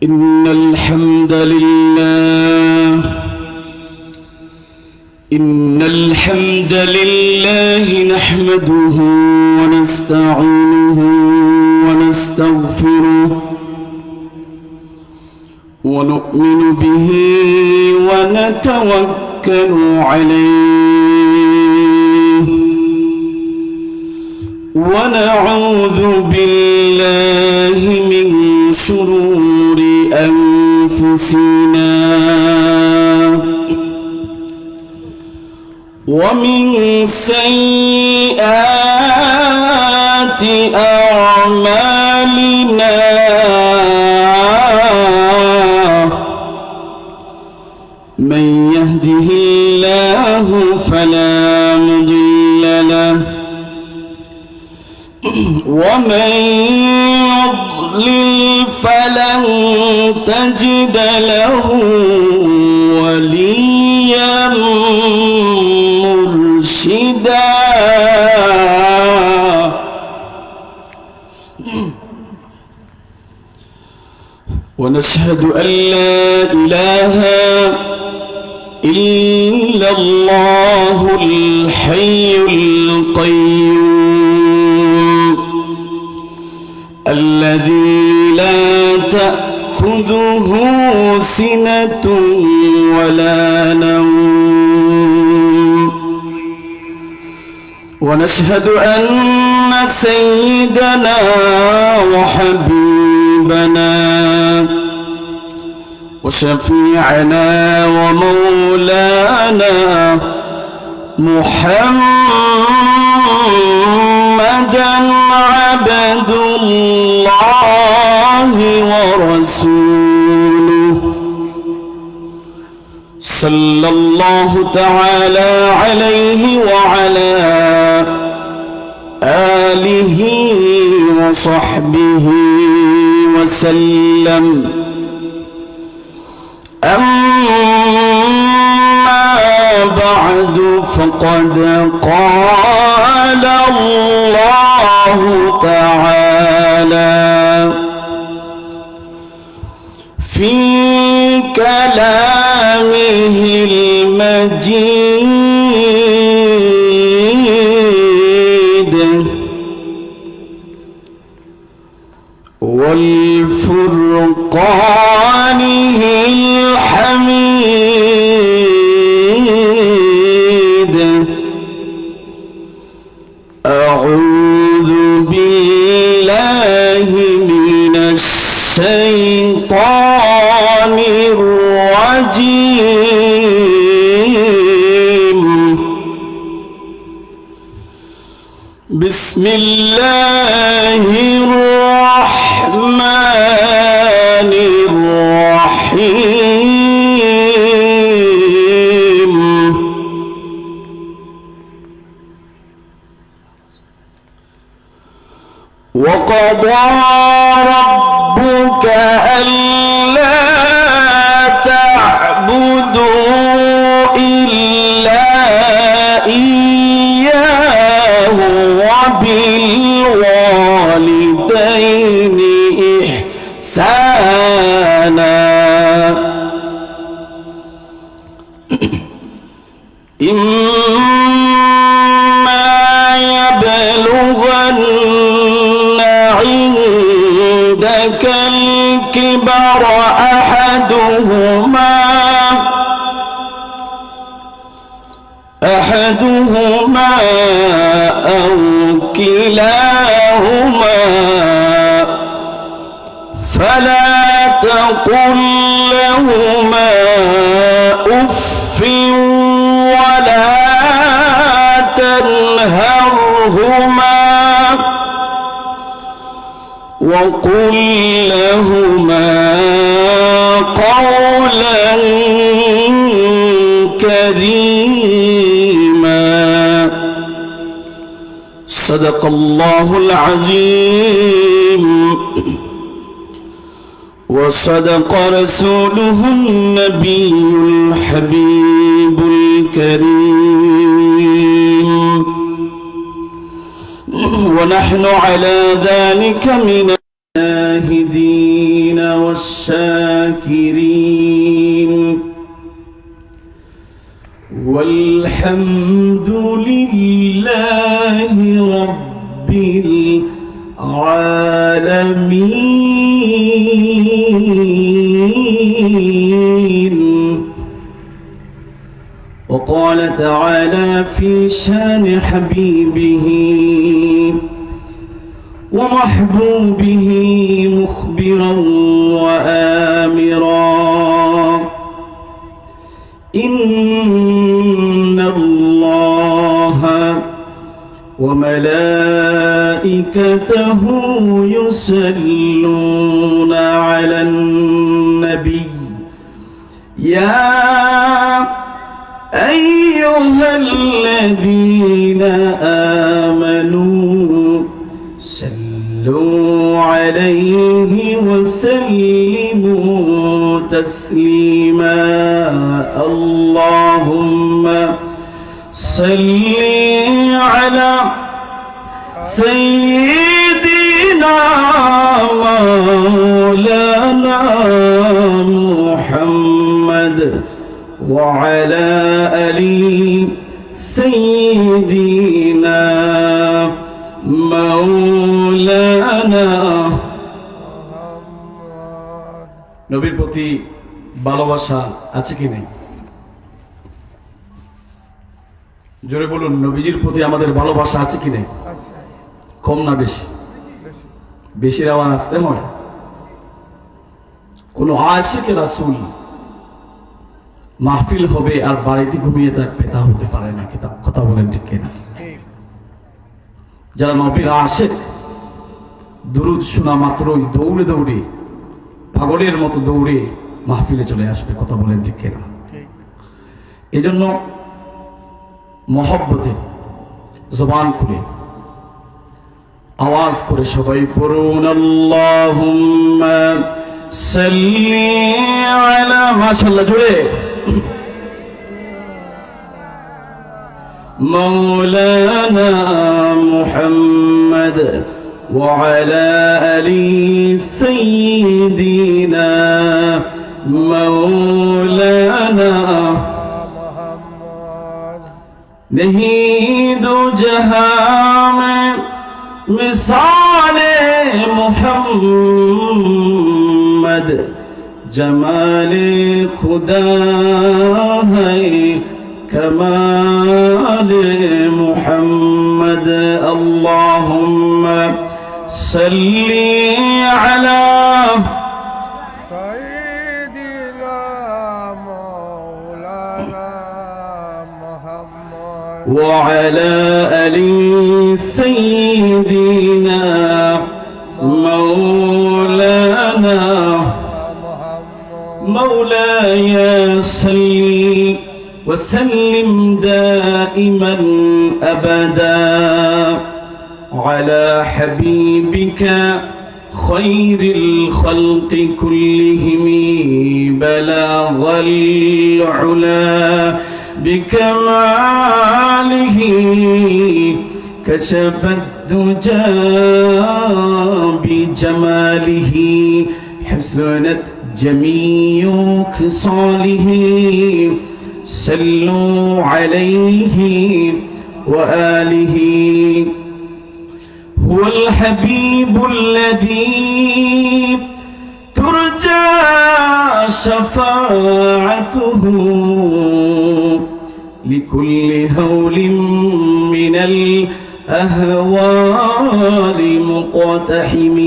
إن الحمد لله نحمده ونستعينه ونستغفره ونؤمن به ونتوكل عليه ونعوذ بالله من شرور أنفسنا ومن سيئات أعمالنا من يهده الله فلا مضل له ومن يضلل فلن تجد له وليا مرشدا ونشهد أن لا إله إلا الله الحي القيوم الذي لا تأخذه سنة ولا نوم ونشهد أن سيدنا وحبيبنا وشفيعنا ومولانا محمدا عبد الله ورسوله صلى الله تعالى عليه وعلى آله وصحبه وسلم. أما بعد فقد قال الله تعالى في كلامه المجيد والفرقانه الحميد أعوذ بالله من الشيطان الرجيم. بسم الله الرحمن الرحيم. وقضى ربك ألا تعبدوا إلا إياه وبالوالدين إحسانا. إما يبلغن عندك الكبر أحدهما أو كلاهما فلا تقل لهما أف ولا تنهرهما وقل لهما قولا كريما. صدق الله العظيم وصدق رسوله النبي الحبيب الكريم. ونحن على ذلك من الشاهدين والشاكرين والحمد لله رب العالمين. وقال تعالى في شان حبيبه ومحبوبه مخبرا وآمرا: إن الله وملائكته يصلون على النبي يا أيها الذين آمنوا صلوا عليه وسلموا تسليما. اللهم صل على سيدنا مولانا محمد وعلى آل سيدنا مولانا। নবীর প্রতি ভালোবাসা আছে কি নেই? জোরে বলুন, নবীজির প্রতি আমাদের ভালোবাসা আছে কি নেই? কম না বেশি? বেশির আওয়াজ আসতে হয়। কোন আশিকে রাসূল মাহফিল হবে আর বাড়িতে ঘুমিয়ে থাকবে, তা হতে পারে না। কথা বলেন ঠিক কিনা? যারা নবীর আশিক, দুরূদ শোনা মাত্রই দৌড়ে দৌড়ে পাগলের মতো দৌড়ে মাহফিলে চলে আসবে। কথা বলেন ঠিক কিনা? এজন্য মহব্বতে জবান খুলে আওয়াজ করে সবাই পড়ুন আল্লাহুম্মা সাল্লি আলা, মাশাআল্লাহ জোরে, مولانا محمد وعلى آل سيدنا مولانا محمد. नहीं दो जहां में मिसाल मोहम्मद, जमाल खुदा है कमाल मुहम्मद. اللهم صل على سيدنا مولانا محمد وعلى آل سيدنا مولانا محمد. مولاي صل وسلم دائما أبدا على حبيبك خير الخلق كلهم بلاغ العلا بكماله كشف الدجى بجماله حسنت جميع خصاله. صلوا عليه وآله. هو الحبيب الذي ترجى شفاعته لكل هول من الأهوال مقتحم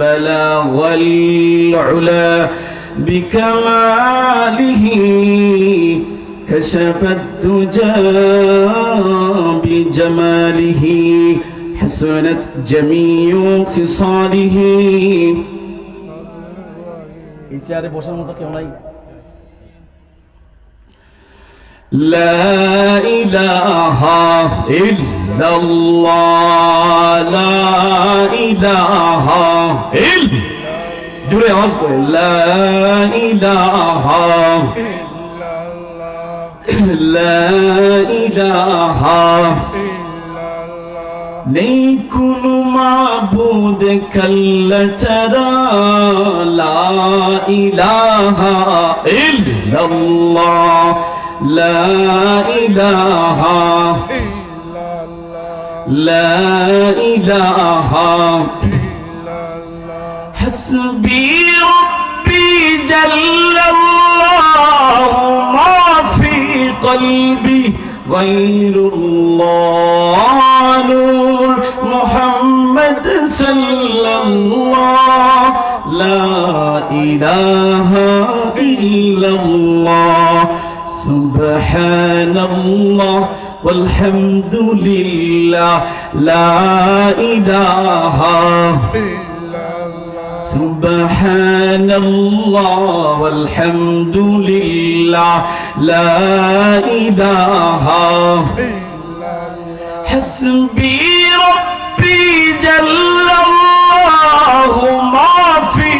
بلاغ العلا بكماله كشف الدجى بجماله حسنت جميع خصاله. এই চেয়ারে বসার মতো কেউ নাই? لا إله إلا الله لا إله إلا জুড়ে আওয়াজ করে لا إله لا إله নেই কোনো মাবুদ মাবুদ কাল্লাচরা লা ইলাহা ইল্লাল্লাহ লা ইলাহা লা ইলাহা হাসবি রব্বি জাল্লাল্লাহু মা ফি কলবি গায়রুল্লাহ নূর মুহাম্মদ সাল্লাল্লাহ লা ইলাহা ইল্লাল্লাহ সুবহানাল্লাহ والحمد لله لا إله إلا الله سبحان الله والحمد لله لا إله إلا الله حسبي ربي جل الله ما في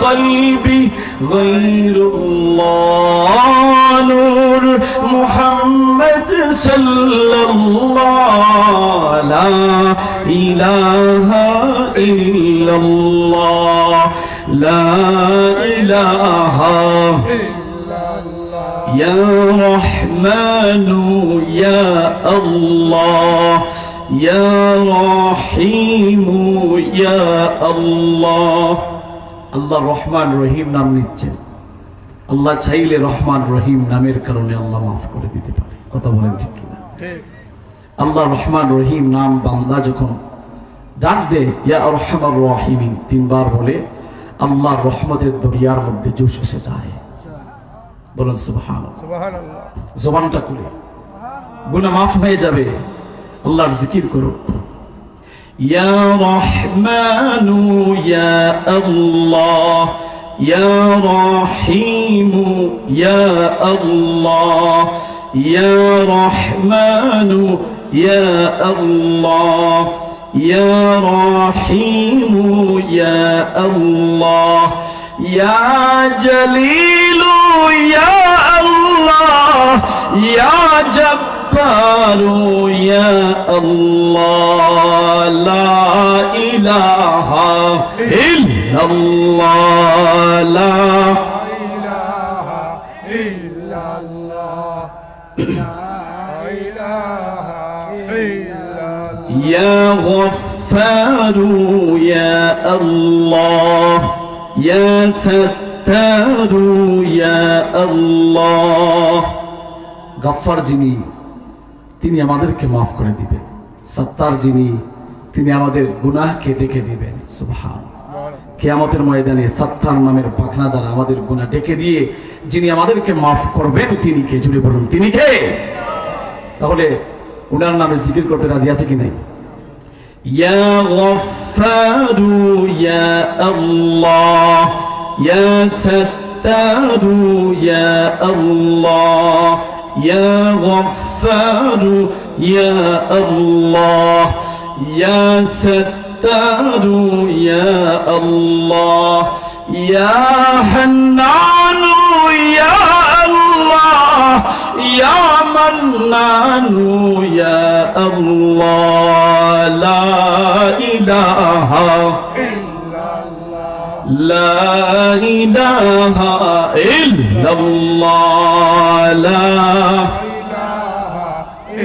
قلبي غير الله نور محمد صلى الله لا إله إلا الله لا إله إلا الله يا رحمن يا الله يا رحيم يا الله আল্লাহ রহমান রহিম নাম নিচ্ছেন। আল্লাহ চাইলে রহমান রহিম নামের কারণে আল্লাহ মাফ করে দিতে পারে। কথা বলেন ঠিক কিনা? আল্লাহ রহমান রহিম নাম বান্দা যখন ডাক দেয় ইয়া আরহামার রাহিমিন তিনবার বলে আল্লাহর রহমতের দরিয়ার মধ্যে জোশ এসে যায়। বলেন সুবহানাল্লাহ। জবানটা খুলে গুনাহ মাফ হয়ে যাবে। আল্লাহর জিকির করো। يا رحمن يا الله يا رحيم يا الله يا رحمن يا الله يا رحيم يا الله يا جليل يا الله يا جبار يا الله لا إله إلا الله لا إله إلا الله لا إله إلا الله يا غفار يا الله يا ستار يا الله গফফার যিনি তিনি আমাদেরকে মাফ করে দিবেন, সত্তার যিনি তিনি আমাদের গুনাহকে ডেকে দিবেন। সুবহানাল্লাহ। কিয়ামতের ময়দানে সত্তার নামের পাখনা দ্বারা আমাদের গুনাহ ডেকে দিয়ে যিনি আমাদেরকে মাফ করবেন তিনি কে? জুড়ে বলুন তিনি কে? তাহলে উনার নামে জিকির করতে রাজি আছে কি নাই? ইয়া গফফারু ইয়া আল্লাহ ইয়া সত্তারু ইয়া আল্লাহ يا غفار يا الله يا ستار يا الله يا حنان يا الله يا منان يا الله لا إله إلا الله لا إله إلا الله لا إله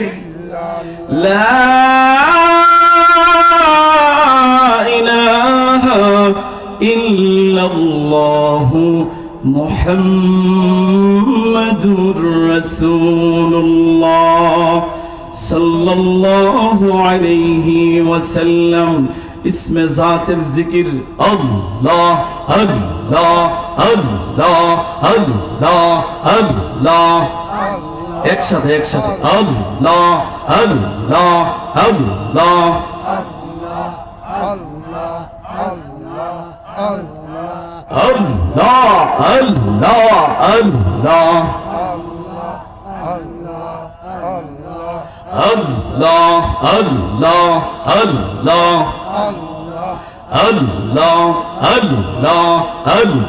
إلا الله لا إله إلا الله محمد رسول الله صلى الله عليه وسلم اسم ذات الذکر اللہ اللہ اللہ اللہ اللہ ایک ساتھ اللہ اللہ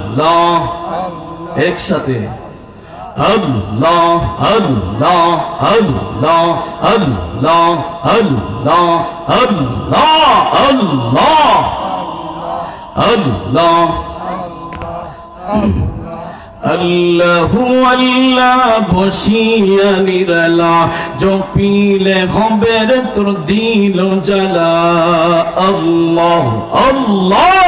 اللہ ایک ساتھ اللہ اللہ اللہ اللہ اللہ اللہ اللہ আল্লাহ আল্লাহু আল্লাহ বসিয়া নিরালা জপিলে হবে রে তোর দিল জ্বালা আল্লাহ আল্লাহ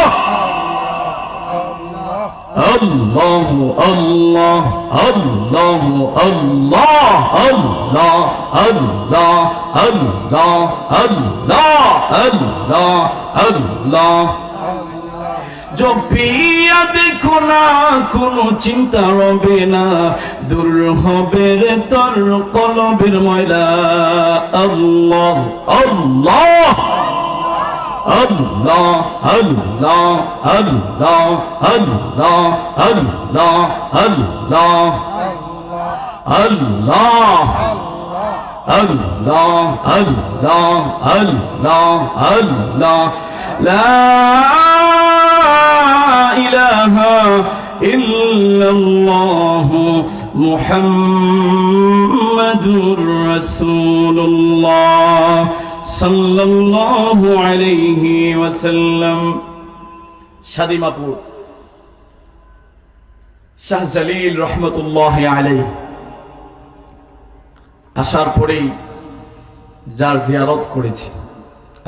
আল্লাহ আল্লাহ আল্লাহ আল্লাহ আল্লাহ আল্লাহ আল্লাহ আল্লাহ আল্লাহ আল্লাহ জপিয়া দেখো না কোনো চিন্তা রবে না দূর হবে রে তোর কলবের ময়লা আল্লাহ আল্লাহ আল্লাহ আল্লাহ আল্লাহ আল্লাহ আল্লাহ আল্লাহ আল্লাহ আল্লাহ আল্লাহ আল্লাহ আল্লাহ লা ইলাহা ইল্লাল্লাহ মুহাম্মাদুর রাসূলুল্লাহ সাল্লাল্লাহু আলাইহি ওয়াসাল্লাম। শাদিমাপুর শাহ জালিল রহমতুল্লাহি আলাইহি আসার পরেই যার জিয়ারত করেছি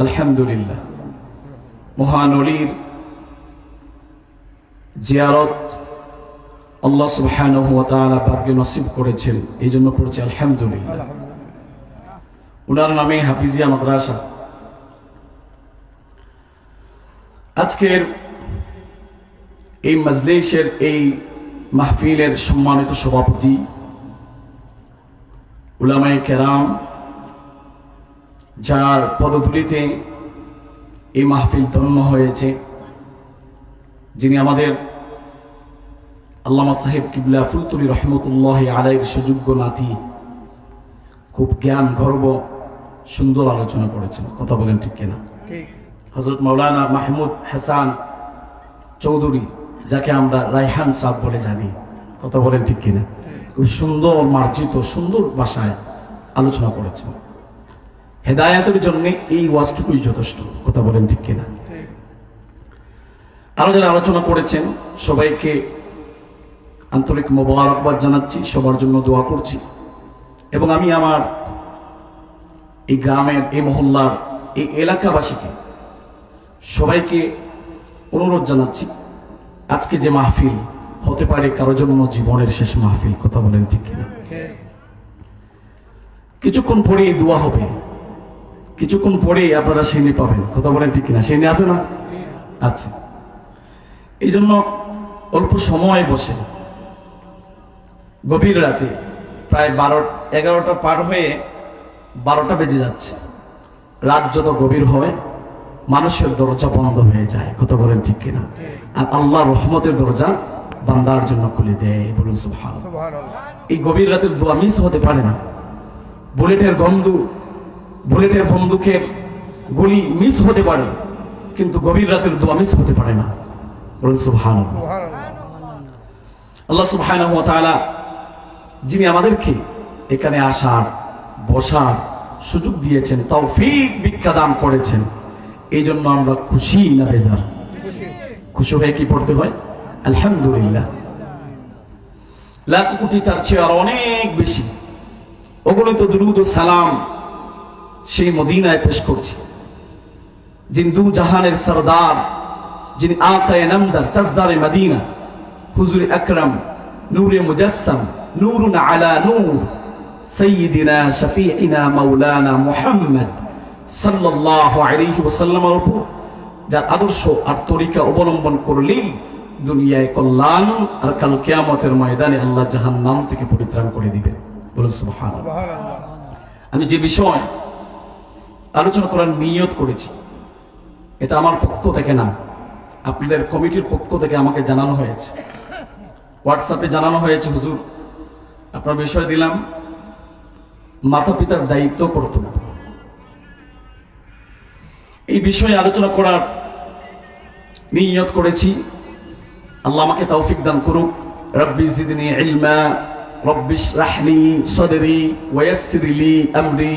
আলহামদুলিল্লাহ, মহান ওলির জিয়ারত আল্লাহ সুবহানাহু ওয়া তাআলা ভাগ্যে নসিব করেছেন, এই জন্য পড়ছি আলহামদুলিল্লাহ। উনার নামে হাফিজিয়া মাদ্রাসা। আজকের এই মজলিসের এই মাহফিলের সম্মানিত সভাপতি উলামায়ে কেরাম, যার পদধূলিতে এই মাহফিল ধন্য হয়েছে, যিনি আমাদের আল্লামা সাহেব কিবলা ফুলতুলি রহমতুল্লাহি আলাইহির সুযোগ্য নাতি, খুব জ্ঞান গর্ব সুন্দর আলোচনা করেছেন, কথা বলেন ঠিক কিনা? হযরত মাওলানা মাহমুদ হাসান চৌধুরী, যাকে আমরা রায়হান সাহেব বলে জানি, কথা বলেন ঠিক কিনা? খুব সুন্দর মার্জিত সুন্দর ভাষায় আলোচনা করেছেন। হেদায়েতের জন্য এই ওয়াজটুকুই যথেষ্ট, কথা বলেন ঠিক কিনা? আরো যারা আলোচনা করেছেন সবাইকে আন্তরিক মোবারকবাদ জানাচ্ছি, সবার জন্য দোয়া করছি। এবং আমি আমার এই গ্রামের, এই মহল্লার, এই এলাকাবাসীকে সবাইকে অনুরোধ জানাচ্ছি, আজকে যে মাহফিল হতে পারে কারো জন্য জীবনের শেষ মাহফিল, কথা বলেন ঠিক কিনা? কিছুক্ষণ পরেই দোয়া হবে, কিছুক্ষণ পরেই আপনারা সিনে পাবেন, কথা বলেন ঠিক কিনা? সিনে আছে না? আচ্ছা, এই জন্য অল্প সময় বসে, গভীর রাতে প্রায় 11টা পার হয়ে 12টা বেজে যাচ্ছে, রাত যত গভীর হয় মানুষের দরজা বন্ধ হয়ে যায়, কথা বলেন ঠিক কিনা? আর আল্লাহ রহমতের দরজা বান্দার জন্য খুলে দেয়, বলুন সুবহানাল্লাহ। এই গভীর রাতের দোয়া মিস হতে পারে না। বুলেটের গন্ধ, বুলেটের বন্দুকের গুলি মিস হতে পারে, কিন্তু গভীর রাতের দোয়া মিস হতে পারে না, বলুন সুবহানাল্লাহ। আল্লাহ সুবহানাহু ওয়া তাআলা যিনি আমাদেরকে এখানে আসার, বসার সুযোগ দিয়েছেন, তৌফিক ভিক্ষা দান করেছেন, এই জন্য আমরা খুশি না বেজার? খুশি হয়ে কি পড়তে হয়? আলহামদুলিল্লাহ। লাখ কোটি তার চেয়ে আর অনেক বেশি অগণিত দুরূদ ও সালাম সেই মদিনায় পেশ করছি, যিনি দু জাহানের সরদার, যিনি আকায়ে নামদার তাজদারে মদিনা, হুজুর আকরাম নূরে মুজাসসাম নূরুন আলা নূর সাইয়্যিদিনা শফীঈনা মাওলানা মুহাম্মদ সাল্লাল্লাহু আলাইহি ওয়াসাল্লামের উপর যার আদর্শ আর তরিকা অবলম্বন করলেই দুনিয়ায় কল্যাণ, আর কাল কিয়ামতের ময়দানে আল্লাহ জাহান্নাম থেকে পরিত্রাণ করে দিবেন, বলুন সুবহানাল্লাহ। আমি যে বিষয় আলোচনা করার নিয়ত করেছি, এটা আমার পক্ষ থেকে না, আপনাদের কমিটির পক্ষ থেকে আমাকে জানানো হয়েছে, হোয়াটসঅ্যাপে জানানো হয়েছে, হুজুর আপনার বিষয় দিলাম মাতা পিতার দায়িত্ব কর্তব্য। এই বিষয়ে আলোচনা করার নিয়ত করেছি, আল্লাহ আমাকে তৌফিক দান করুক। রব্বি জিদনি ইলমা রব্বি ইশরাহ লি সাদরি ওয়া ইয়াসসির লি আমরি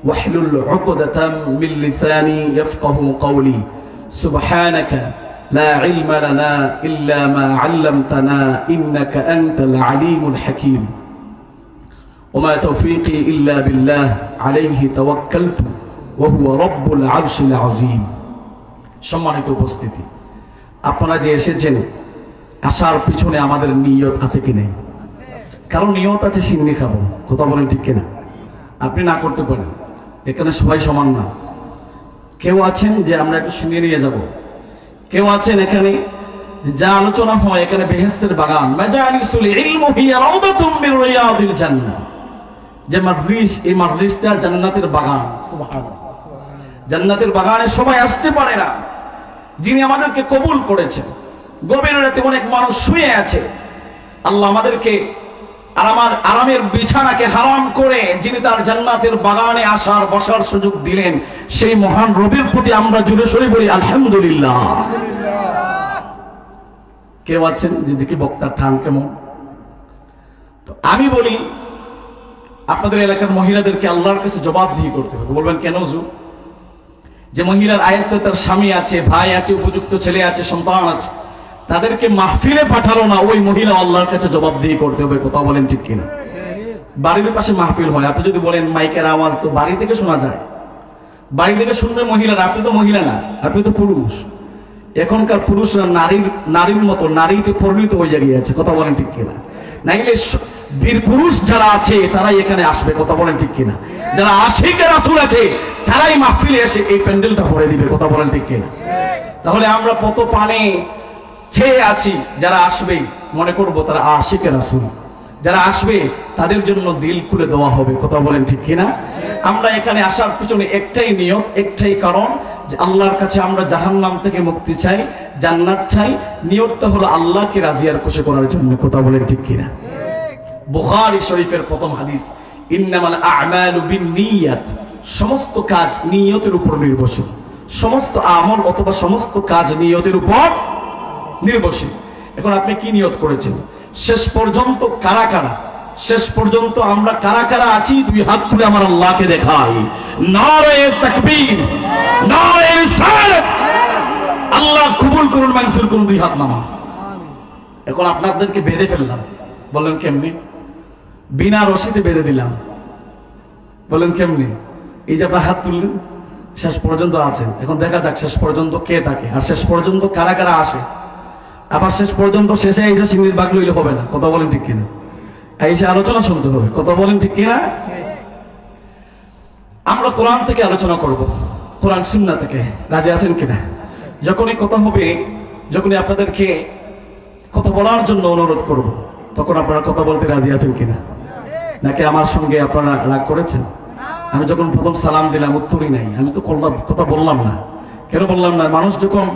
ওয়াহলুল উকদাতাম মিন লিসানি ইয়াফকাহু কওলি সুবহানাকা لا علم لنا إلا ما علمتنا إنك أنت العليم الحكيم وما توفيقي إلا بالله عليه توكلت وهو رب العرش العظيم সম্মানিত উপস্থিতি, আপনারা যে এসেছেন, আসার পিছনে আমাদের নিয়ত আছে কি নেই? কারণ নিয়ত আছে সিন্নি খাবো, কথা বলেন ঠিক কিনা? আপনি না করতে পারেন, এখানে সবাই সমান না। কেউ আছেন যে আমরা একটু শুনিয়ে নিয়ে যাব, কেউ আছেন এখানে যা আলোচনা হয় এখানে বেহেশতের বাগান, মাজালিসুল ইলম হিয়া রাউদাতুম মির রিয়াদিল জান্নাহ, যে মাজলিস, এই মাজলিসটা জান্নাতের বাগান। সুবহানাল্লাহ, জান্নাতের বাগানে সবাই আসতে পারে না। যিনি আমাদেরকে কবুল করেছেন, গভীর রাতে অনেক মানুষ শুয়ে আছে, আল্লাহ আমাদেরকে আরামের বিছানাকে হারাম করে যিনি তার জান্নাতের বাগানে আসার বসার সুযোগ দিলেন, সেই মহান রবের প্রতি আমরা জুড়ে সরে বলি আলহামদুলিল্লাহ। কেউ আছেন যে দেখি বক্তার ঠান কেমন? তো আমি বলি আপনাদের এলাকার মহিলাদেরকে আল্লাহর কাছে জবাবদিহি করতে হবে। বলবেন কেন হুজুর? যে মহিলার আয়াতে তার স্বামী আছে, ভাই আছে, উপযুক্ত ছেলে আছে, সন্তান আছে, তাদেরকে মাহফিলে পাঠালো না, ওই মহিলা আল্লাহর কাছে জবাবদিহি করতে হবে। কথা বলেন ঠিক কিনা? বাড়ির পাশে মাহফিল হয়, আপনি যদি বলেন মাইকের আওয়াজ তো বাড়ি থেকে শোনা যায়, বাড়ি থেকে শুনবে মহিলারা, আপনি তো মহিলা না, আপনি তো পুরুষ। এখনকার পুরুষরা নারীর মতো নারীতে পরিণত হয়ে গিয়েছে। কথা বলেন ঠিক কিনা? নাইলে বীর পুরুষ যারা আছে তারাই এখানে আসবে। কথা বলেন ঠিক কিনা? যারা আশিকে রাসূল আছে তারাই মাহফিলে এসে এই প্যান্ডেলটা ভরে দিবে। কথা বলেন ঠিক কিনা? তাহলে আমরা কত পানে ছেয়ে আছি, যারা আসবে মনে করবো তারা আশিকে রাসূল, যারা আসবে তাদের জন্য দিল খুলে দেওয়া হবে। কথা বলেন ঠিক কিনা? আমরা এখানে আসার পিছনে একটাই নিয়ত, একটাই কারণ, যে আল্লাহর কাছে আমরা জাহান্নাম থেকে মুক্তি চাই, জান্নাত চাই। নিয়তটা হলো আল্লাহকে রাজি আর খুশি করার জন্য। কথা বলেন ঠিক কিনা? বুখারী শরীফের প্রথম হাদিস, ইন্নামাল আ'মালু বিন্নিয়াত, সমস্ত কাজ নিয়তের উপর নির্ভরশীল। সমস্ত আমল অথবা সমস্ত কাজ নিয়তের উপর নির্ভরশীল। এখন আপনি কি নিয়ত করেছেন? শেষ পর্যন্ত কারা কারা, শেষ পর্যন্ত আমরা কারা কারা আছি, দুই হাত তুলে আমার আল্লাহকে দেখাই। নারে তাকবীর, নারে রিসালাত। আল্লাহ কবুল করুন, মঞ্জুর করুন, দুই হাত নামা। এখন আপনাদেরকে বেঁধে ফেললাম, বলেন কেমনি? বিনা রশিতে বেঁধে দিলাম, বলেন কেমনি? এই যে আপনার হাত তুললেন, শেষ পর্যন্ত আছেন। এখন দেখা যাক শেষ পর্যন্ত কে থাকে, আর শেষ পর্যন্ত কারা কারা আসে। আবার শেষ পর্যন্ত শেষে এসে সিঙ্গির বাগ লইলে হবে না। কথা বলেন ঠিক কিনা? এসে আলোচনা শুনতে হবে। কথা বলেন ঠিক কিনা? আমরা কোরআন থেকে আলোচনা করব, কোরআন সুন্নাহ থেকে। রাজি আছেন কিনা? যখনই কথা হবে, যখনই আপনাদেরকে কথা বলার জন্য অনুরোধ করব, তখন আপনারা কথা বলতে রাজি আছেন কিনা? নাকি আমার সঙ্গে আপনারা রাগ করেছেন? আমি যখন প্রথম সালাম দিলাম উত্তরই নাই, আমি তো কথা বললাম না। কেন বললাম না? মানুষ যখন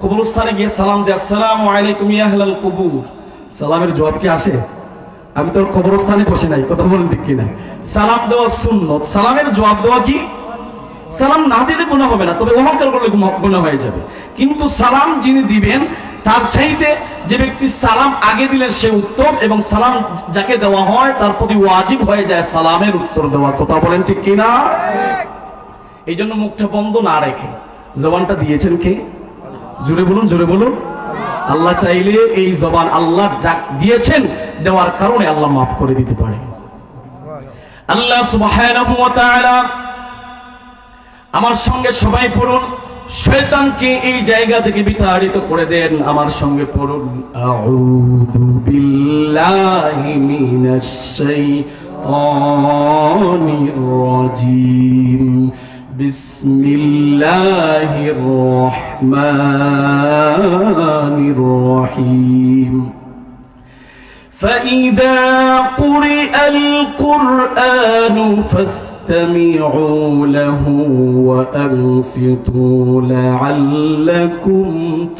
কবরস্থানে গিয়ে সালাম দেয়, আসসালামু আলাইকুম ইয়া আহলাল কুবুর, সালামের জবাব কি আসে? আমি তো কবরস্থানে বসে নাই। কথা বলেন ঠিক কিনা? সালাম দেওয়া সুন্নত, সালামের জবাব দেওয়া কি? সালাম না দিলে গুনাহ হবে না, তবে অহংকার করলে গুনাহ হয়ে যাবে। কিন্তু সালাম যিনি দিবেন তার চাইতে যে ব্যক্তি সালাম আগে দিলে সে উত্তম, এবং সালাম যাকে দেওয়া হয় তার প্রতি ওয়াজিব হয়ে যায় সালামের উত্তর দেওয়া। কথা বলেন ঠিক কিনা? এই জন্য মুখটা বন্ধ না রেখে জবানটা দিয়েছেন কে? জোরে বলুন, জোরে বলুন। আল্লাহ চাইলে এই জবান আল্লাহ ডাক দিয়েছেন, দেওয়ার কারণে আল্লাহ মাফ করে দিতে পারে। আল্লাহ সুবহানাহু ওয়া তাআলা, আমার সঙ্গে সবাই পড়ুন, শয়তানকে এই জায়গা থেকে বিতাড়িত করে দেন। আমার সঙ্গে পড়ুন, আউযু বিল্লাহি মিনাশ শাইতানির রাজীম, বিসমিল্লাহির রহমানির রহিম। فإذا قرئ القرآن فاستمعوا له وأنصتوا لعلكم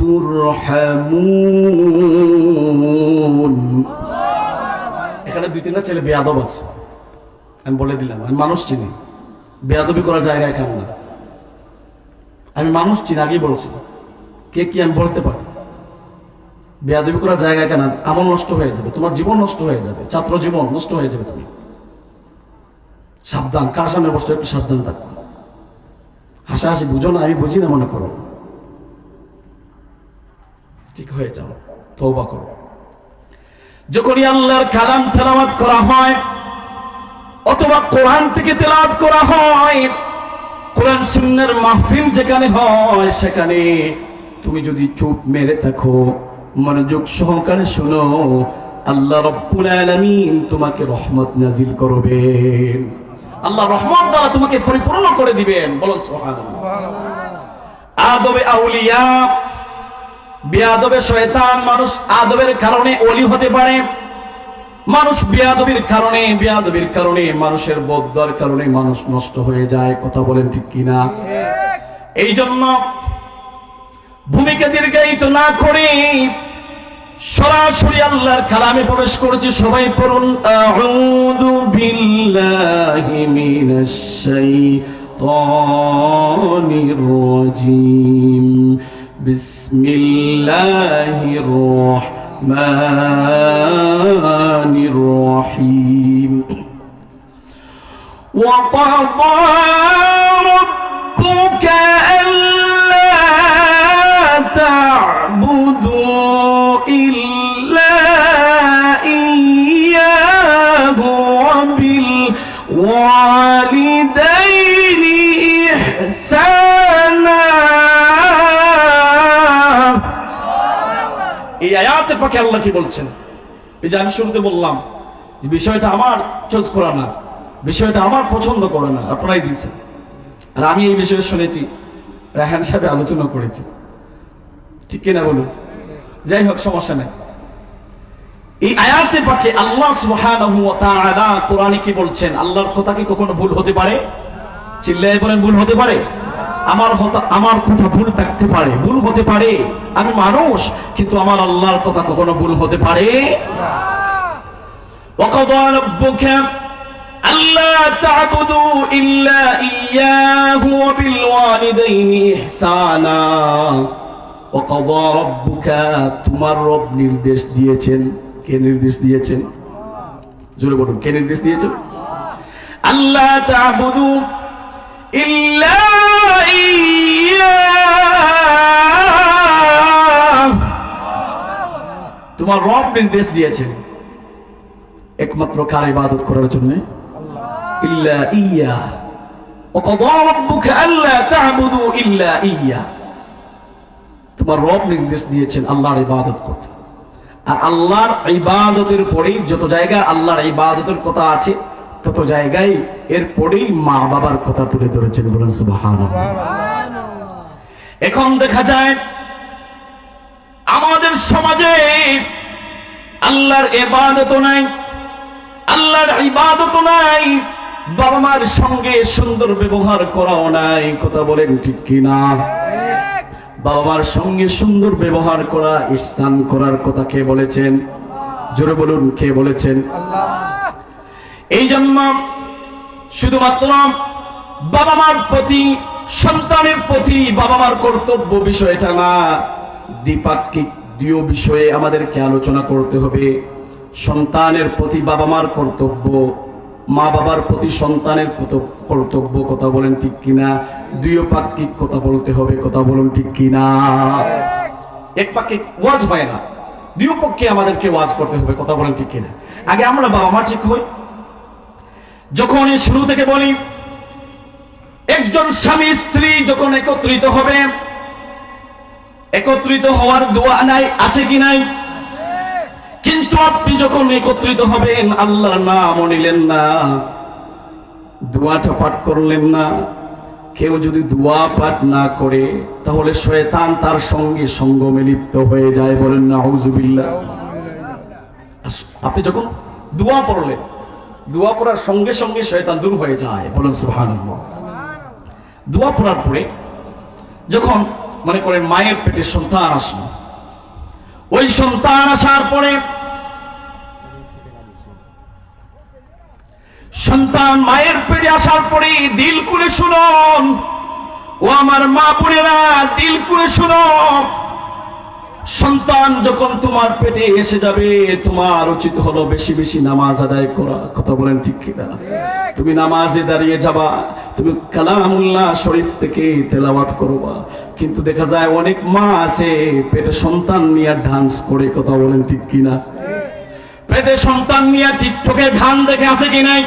ترحمون। এখানে দুই তিনটা ছেলে বেয়াদব আছে, আমি বলে দিলাম। আমি মানুষ চিনি, বেয়াদবি করার জায়গা এখানে না। আমি মানুষ চিনি, আগেই বলছি। কে কি আমি বলতে পারি। বেয়াদবি করার জায়গা কেন? আমল নষ্ট হয়ে যাবে, তোমার জীবন নষ্ট হয়ে যাবে, ছাত্র জীবন নষ্ট হয়ে যাবে। তুমি সাবধান, কার সামনে বসতে একটু সাবধান থাকো। হাসাহাসি বুঝো না, আমি বুঝি না মনে করো। ঠিক হয়ে যাও, তওবা করো। যখনই আল্লাহর কালাম তেলাওয়াত করা হয় অথবা কোরআন থেকে তেলাওয়াত করা হয়, কোরআন সুন্নাহর মাহফিল যেখানে হয় সেখানে তুমি যদি চুপ মেরে থাকো, মনোযোগ সহকারে শোনো, আল্লাহ রাব্বুল আলামিন তোমাকে রহমত নাজিল করবেন। আল্লাহ রহমত দ্বারা তোমাকে পরিপূর্ণ করে দিবেন। বলুন সুবহানাল্লাহ। আদবে আউলিয়া, বেয়াদবে শয়তান। মানুষ আদবের কারণে ওলি হতে পারে, মানুষ বেয়াদবির কারণে মানুষের বদদোয়ার কারণে মানুষ নষ্ট হয়ে যায়। কথা বলেন ঠিক কিনা? এই জন্য ভূমিকা দীর্ঘায়িত না করে সরাসরি আল্লাহর কালামে প্রবেশ করেছি। সবাই পড়ুন, আউযু বিল্লাহি মিনাশ শাইতানির রাজীম, বিসমিল্লাহির রাহমানির রাহিম। وَقَضَى رَبُّكَ أَلَّا تَعْبُدُوا إِلَّا إِيَّاهُ وَبِالْوَالِدَيْنِ إِحْسَانًا। এই আয়াতে পাকে আল্লাহ কি বলছেন? এই যে আমি শুরুতে বললাম যে বিষয়টা আমার চয়েস করা না, বিষয়টা আমার পছন্দ করে না, আপনারাই দিয়েছেন। আর আমি এই বিষয়ে শুনেছি, রায়হান সাহেব আলোচনা করেছি, ঠিক কিনা বলুন? যাই হোক, সমস্যা নেই। এই আয়াতে পাকে আল্লাহ সুবহানাহু ওয়া তাআলা কোরআনে কি বলছেন? আল্লাহর কথা কি কখনো ভুল হতে পারে? চিল্লায়ে বলেন, ভুল হতে পারে? আমার কথা ভুল থাকতে পারে, ভুল হতে পারে, আমি মানুষ, কিন্তু আমার আল্লাহর কথা কখনো ভুল হতে পারে না। ওয়াকাদা রাব্বুকা আল্লা তা'বুদু ইল্লা ইয়্যাহু ওয়া বিল ওয়ালিদাইনি ইহসানা। ওয়াকাদা রাব্বুকা, তোমার রব নির্দেশ দিয়েছেন। কে নির্দেশ দিয়েছেন? জোরে বলুন, কে নির্দেশ দিয়েছেন? আল্লা তা'বুদু ইল্লা ইয়্যাহু, তোমার রব নির্দেশ দিয়েছেন একমাত্র কার ইবাদত করার জন্য? ইল্লা ইয়্যাহু। ওয়াকাদা রাব্বুকা আল্লা তা'বুদু ইল্লা ইয়্যাহু, তোমার রব নির্দেশ দিয়েছেন আল্লাহর ইবাদত করতে। আর আল্লাহর ইবাদতের পরেই যত জায়গায় আল্লাহর ইবাদতের কথা আছে তত জায়গায় এর পরেই মা বাবার কথা তুলে ধরেছেন। বলেন সুবহানাল্লাহ। এখন দেখা যায় আমাদের সমাজে আল্লাহর ইবাদত নাই, আল্লাহর ইবাদত নাই, বাবা মার সঙ্গে সুন্দর ব্যবহার করাও নাই। কথা বলেন ঠিক কিনা? বাবা মার সঙ্গে সুন্দর ব্যবহার করা, ইহসান করার কথা কে বলেছেন? জোরে বলুন, কে বলেছেন? আল্লাহ। এই জন্য শুধুমাত্র বাবা মার প্রতি, সন্তানের প্রতি বাবা মার কর্তব্য বিষয়টা না, দ্বিপাক্ষিক দুই বিষয়ে আমাদেরকে আলোচনা করতে হবে। সন্তানের প্রতি বাবা মার কর্তব্য, মা বাবার প্রতি সন্তানের কর্তব্য। কথা বলেন ঠিক কিনা? দ্বিপাক্ষিক কথা বলতে হবে। কথা বলুন ঠিক কিনা? এক পাক্ষিক ওয়াজ হয় না, দুই পক্ষে আমাদেরকে ওয়াজ করতে হবে। কথা বলেন ঠিক কিনা? আগে আমরা বাবা মা ঠিক হই। যখন শুরু থেকে বলি, একজন স্বামী স্ত্রী যখন একত্রিত হবে, একত্রিত হওয়ার দোয়া নাই, আছে কি নাই? কিন্তু আপনি যখন একত্রিত হবেন, আল্লাহর নাম নিলেন না, দোয়াটা পাঠ করলেন না, কেউ যদি দোয়া পাঠ না করে তাহলে শয়তান তার সঙ্গে সঙ্গমে লিপ্ত হয়ে যায়। বলেন নাউযুবিল্লাহ। আপনি যখন দোয়া পড়লেন, দোয়া পড়ার সঙ্গে সঙ্গে শয়তান দূর হয়ে যায়। বলেন সুবহানাল্লাহ। দোয়া পড়ার পরে যখন মনে করেন মায়ের পেটে সন্তান আসলো, ওই সন্তান আসার পরে সন্তান মায়ের পেটে আসার পরে দিল খুলে শুনুন, ও আমার মা বোনেরা, দিল খুলে শুনো, সন্তান যখন তোমার পেটে এসে যাবে, তোমার উচিত হলো বেশি বেশি নামাজ আদায় করা। কথা বলেন ঠিক কিনা? তুমি নামাজে দাঁড়িয়ে যাবা, তুমি কালামুল্লাহ শরীফ থেকে তেলাওয়াত করবা। কিন্তু দেখা যায় অনেক মা আছে পেটে সন্তান নিয়ে ডান্স করে। কথা বলেন ঠিক কিনা? পেটে সন্তান নিয়ে টিকটকে গান দেখে আছে কি নাই?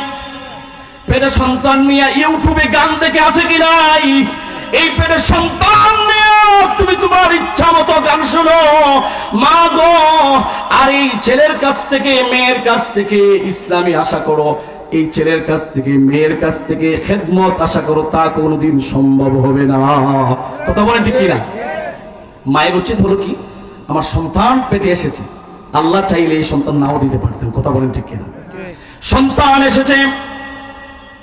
পেটে সন্তান নিয়ে ইউটিউবে গান দেখে আছে কি নাই? এই পেটে সন্তান নিয়ে তুমি তোমার ইচ্ছা মতো গান শোনো মা গো। আর এই ছেলের কাছ থেকে মেয়ের কাছ থেকে ইসলামী আশা করো, এই ছেলের কাছ থেকে মেয়ের কাছ থেকে খেদমত আশা করো, তা কোনোদিন সম্ভব হবে না। কথা বলেন ঠিক কিনা? মায়ের উচিত হলো কি, আমার সন্তান পেটে এসেছে, আল্লাহ চাইলে এই সন্তান নাও দিতে পারতেন। কথা বলেন ঠিক কিনা? সন্তান এসেছে,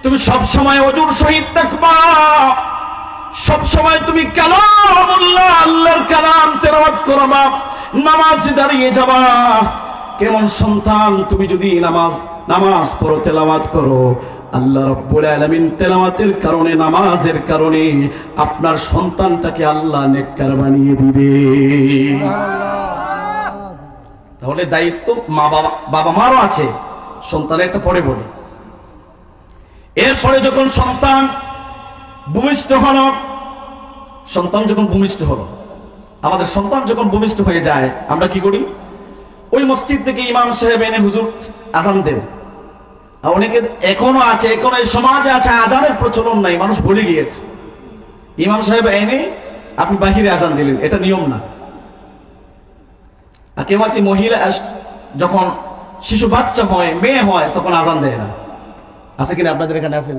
তুমি সবসময় ওজুর সহিত থাকবা, সবসময় তুমি কালামুল্লাহ আল্লাহর কালাম তেলাওয়াত করবা, নামাজে দাঁড়িয়ে যাবা। কেমন সন্তান? তুমি যদি নামাজ পড়ো, তেলাওয়াত করো, আল্লাহ রাব্বুল আলামিন তেলাওয়াতের কারণে, নামাজের কারণে আপনার সন্তানটাকে আল্লাহ নেককার বানিয়ে দিবে। তাহলে দায়িত্ব বাবা মারও আছে, সন্তানের একটা পরে বলে। এরপরে যখন সন্তান ভূমিষ্ঠ হলো, আমাদের সন্তান যখন ভূমিষ্ঠ হয়ে যায়, আমরা কি করি? ওই মসজিদ থেকে ইমাম সাহেব এনে হুজুর আজান দেন। আর অনেকে এখনো আছে, এখনো এই সমাজে আছে, আজানের প্রচলন নাই, মানুষ ভুলে গিয়েছে। ইমাম সাহেব এনে আপনি বাহিরে আজান দিলেন, এটা নিয়ম না। আর কেউ আছে মহিলা যখন শিশু বাচ্চা হয়, মেয়ে হয়, তখন আজান দেয় না। আছে কিনা আপনাদের এখানে? আছেন?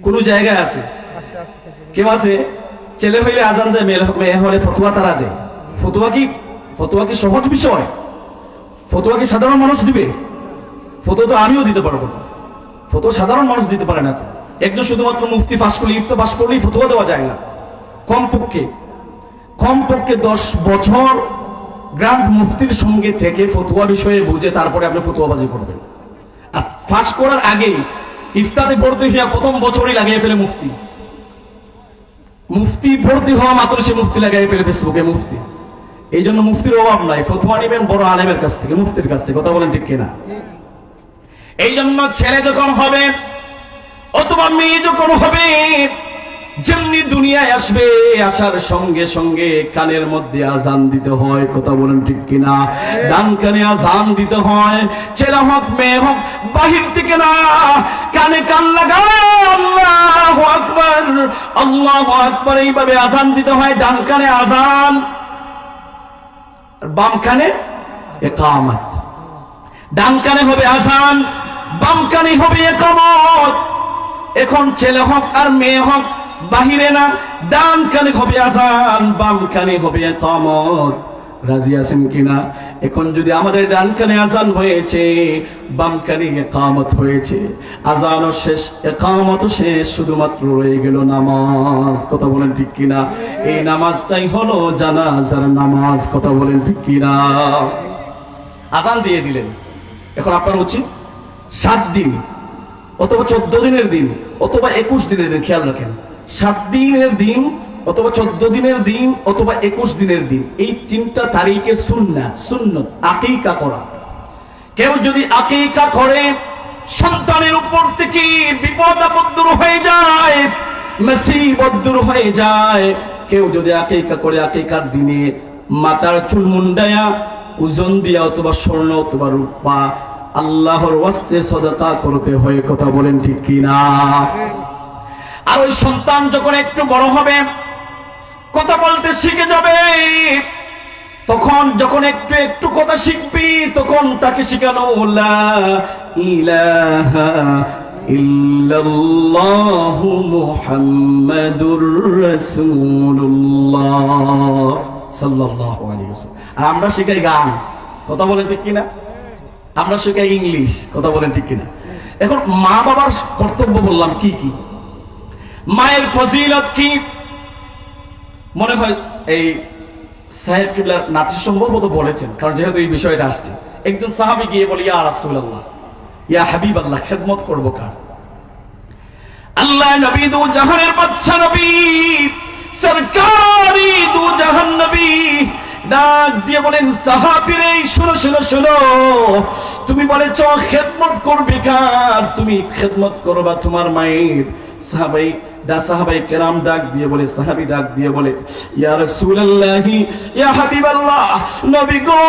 কোন জায়গায় আছে? কেউ আছে ছেলে হইলে আজান দেয়, মেয়ে হলে ফতুয়া তারা দেয়। ফতুয়া কি সহজ বিষয়? ফতুয়া কি সাধারণ মানুষ দিবে? ফতুয়া তো আমিও দিতে পারবো না, ফতুয়া সাধারণ মানুষ দিতে পারে না। তো একজন শুধুমাত্র মুফতি পাস করলে, ইফতা পাস করলেই ফতুয়া দেওয়া যায় না। কমপক্ষে 10 বছর গ্রান্ড মুফতির সঙ্গে থেকে ফতুয়া বিষয়ে বুঝে তারপরে আপনি ফতুয়াবাজি করবেন। আর পাস করার আগে ইফতাতে ভর্তি হইয়া প্রথম বছরই লাগিয়ে ফেলে মুফতি ভর্তি হওয়া মাত্র সে মুফতি লাগাই ফেলে ফেসবুকে মুফতি। এই জন্য মুফতির অভাব নাই, ফতুয়া নিবেন বড় আলেমের কাছ থেকে, মুফতির কাছ থেকে। কথা বলেন ঠিক কিনা? এই জন্য ছেলে যখন হবে অথবা মেয়ে যখন হবে, যেমনি দুনিয়ায় আসবে, আসার সঙ্গে সঙ্গে কানের মধ্যে আজান দিতে হয়। কথা বলেন ঠিক কিনা? ডান কানে আজান দিতে হয়। ছেলে হোক মেয়ে হোক, বাহির থেকে না, কানে কান লাগায় আল্লাহু আকবার, আল্লাহু আকবার এইভাবে আজান দিতে হয়। ডান কানে আজান, বাম কানে ইকামত। ডান কানে হবে আজান, বাম কানে হবে ইকামত। এখন ছেলে হোক আর মেয়ে হোক, বাহিরে না, ডান কানে হবে আজান, বাম কানে হবে ইকামত। রাজি আছেন কিনা? এখন যদি আমাদের ডান কানে আজান হয়েছে, বাম কানে ইকামত হয়েছে, আজানও শেষ, ইকামতও শেষ, শুধুমাত্র রয়ে গেল নামাজ। কথা বলেন ঠিক কিনা? এই নামাজটাই হলো জানাজার নামাজ। কথা বলেন ঠিক কিনা? আজান দিয়ে দিলেন, এখন আপনার উচিত 7 দিন অথবা 14 দিনের দিন অথবা 21 দিনের দিন, খেয়াল রাখেন, 7 দিনের দিন অথবা 14 দিনের দিন অথবা 21 দিনের দিন, এই 3টা তারিখে সুন্নত আকিকা করা। কেউ যদি আকিকা করে, সন্তানের উপর থেকে বিপদ আপদ দূর হয়ে যায়, মুসিবত দূর হয়ে যায়। কেউ যদি আকিকা করে, আকিকার দিনে মাথার চুল মুন্ডায়া ওজন দিয়া অথবা স্বর্ণ অথবা রূপা আল্লাহর ওয়াস্তে সাদাকা করতে হয়। কথা বলেন ঠিক কিনা? আর ওই সন্তান যখন একটু বড় হবে, কথা বলতে শিখে যাবে, তখন যখন একটু কথা শিখবি, তখন তাকে শিখানো লা ইলাহা ইল্লাল্লাহু মুহাম্মাদুর রাসূলুল্লাহ সাল্লাল্লাহু আলাইহি ওয়াসাল্লাম। আর আমরা শিখাই গান। কথা বলেন ঠিক কিনা? আমরা শিখাই ইংলিশ। কথা বলেন ঠিক কিনা? এখন মা বাবার কর্তব্য বললাম কি কি, মায়ের ফজিলত কি? মনে হয় এই সাহেব কিবলার নাতি সম্ভবত বলেছেন, কারণ যেহেতু এই বিষয়টা আসছে। একজন সাহাবী গিয়ে বলে, ইয়া রাসূলুল্লাহ, ইয়া হাবিবাল্লাহ, খেদমত করবো কার? আল্লাহ নবী, দু জাহানের বাদশা নবী, সরকারি দু জাহান নবী, ডাক দিয়ে বলেন, সাহাবীরে শোনো শোনো শোনো, তুমি বলেছ খেদমত করবে কার? তুমি খেদমত করবা তোমার মায়ের। সাহাবাই কেরাম ডাক দিয়ে বলে, সাহাবী ডাক দিয়ে বলে, ইয়া রাসূলুল্লাহি ইয়া হাবিবাল্লাহ, নবী গো,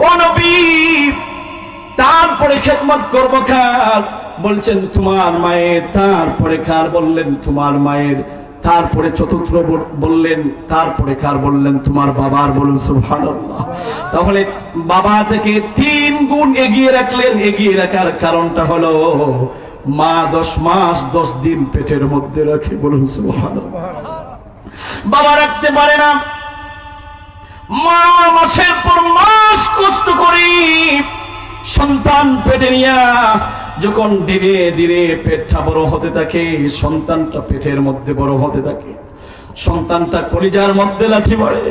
ও নবী, তারপরে খেদমত করব কার? বলছেন তোমার মায়ের। তারপরে কার? বললেন তোমার মায়ের। তারপরে চতুর্থ বললেন, তারপরে কার? বললেন তোমার বাবার। বলুন সুবহানাল্লাহ। তাহলে বাবা থেকে 3 গুণ এগিয়ে রাখলেন। এগিয়ে রাখার কারণটা হলো মা 10 মাস 10 দিন পেটের মধ্যে রাখে। বলুন সুবহানাল্লাহ। বাবা রাখতে পারে না, মা মাসের পর মাস কষ্ট করে সন্তান পেটে নিয়া যখন ধীরে ধীরে পেটটা বড় হতে থাকে, সন্তানটা পেটের মধ্যে বড় হতে থাকে, সন্তানটা কলিজার মধ্যে লাথি মারে,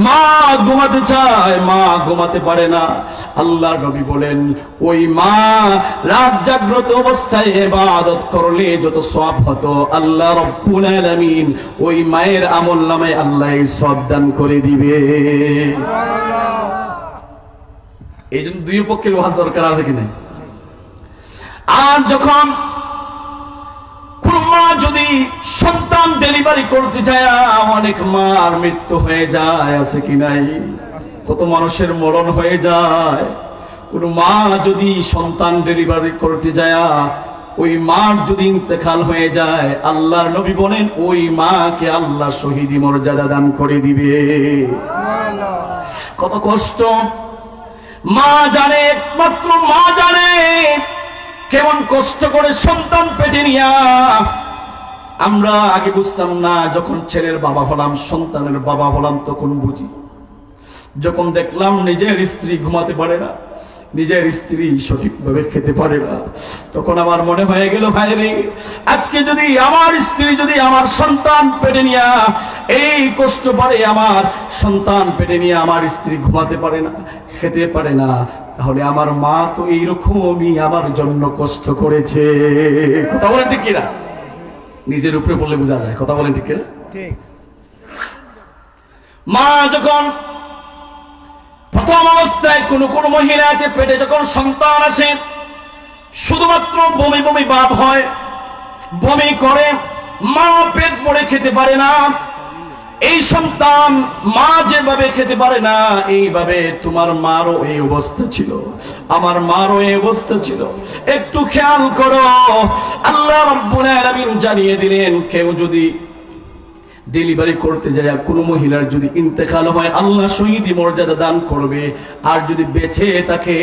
মা ঘুমাতে চায়, মা ঘুমাতে পারে না। আল্লাহর নবী বলেন, ওই মা রাত জাগ্রত অবস্থায় ইবাদত করলে যত সওয়াব হতো, আল্লাহ রাব্বুল আলামিন ওই মায়ের আমলনামায় আল্লাহ এই সওয়াব দান করে দিবে। এই জন্য দুই পক্ষের ওয়াজ দরকার আছে কিনা? আর যখন কোন মা যদি সন্তান ডেলিভারি করতে যায়, অনেক মার মৃত্যু হয়ে যায়, আছে কি নাই? কত মানুষের মরণ হয়ে যায়। কোন মা যদি সন্তান ডেলিভারি করতে যায়, ওই মার যদি ইন্তেকাল হয়ে যায়, আল্লাহর নবী বলেন ওই মাকে আল্লাহ শহীদি মর্যাদা দান করে দিবে। কত কষ্ট মা জানে, একমাত্র মা জানে কেমন কষ্ট করে সন্তান পেটে নিয়া। আমরা আগে বুঝতাম না, যখন ছেলের বাবা হলাম, সন্তানের বাবা হলাম, তখন বুঝি। যখন দেখলাম নিজের স্ত্রী ঘুমাতে পারে না, নিজের স্ত্রী সঠিকভাবে খেতে পারে না, তখন আমার মনে হয়ে গেল, ভাই রে, আজকে যদি আমার স্ত্রী যদি আমার সন্তান পেটে নিয়া এই কষ্ট পারে, আমার সন্তান পেটে নিয়ে আমার স্ত্রী ঘুমাতে পারে না, খেতে পারে না, তাহলে আমার মা তো এইরকমই আমার জন্য কষ্ট করেছে। কথা বলেন ঠিক কিনা? নিজের উপরে বললে বোঝা যায়। কথা বলেন ঠিক কিনা? মা যখন প্রথম অবস্থায় কোন কোন মহিলা আছে, পেটে যখন সন্তান আসে, শুধুমাত্র বমি বমি ভাব হয়, বমি করে, মা পেট ভরে খেতে পারে না। এই সন্তান মা যেভাবে খেতে পারে না, এইভাবে তোমার মারও এই অবস্থা ছিল, আমার মারও এই অবস্থা ছিল। একটু খেয়াল করো, আল্লাহ রাব্বুল আলামিন জানিয়ে দিলেন, কেউ যদি ডেলিভারি করতে যায়, কোন মহিলার যদি ইন্তেকাল হয়, আল্লাহ শহীদি মর্যাদা দান করবে। আর যদি বেঁচে থাকে,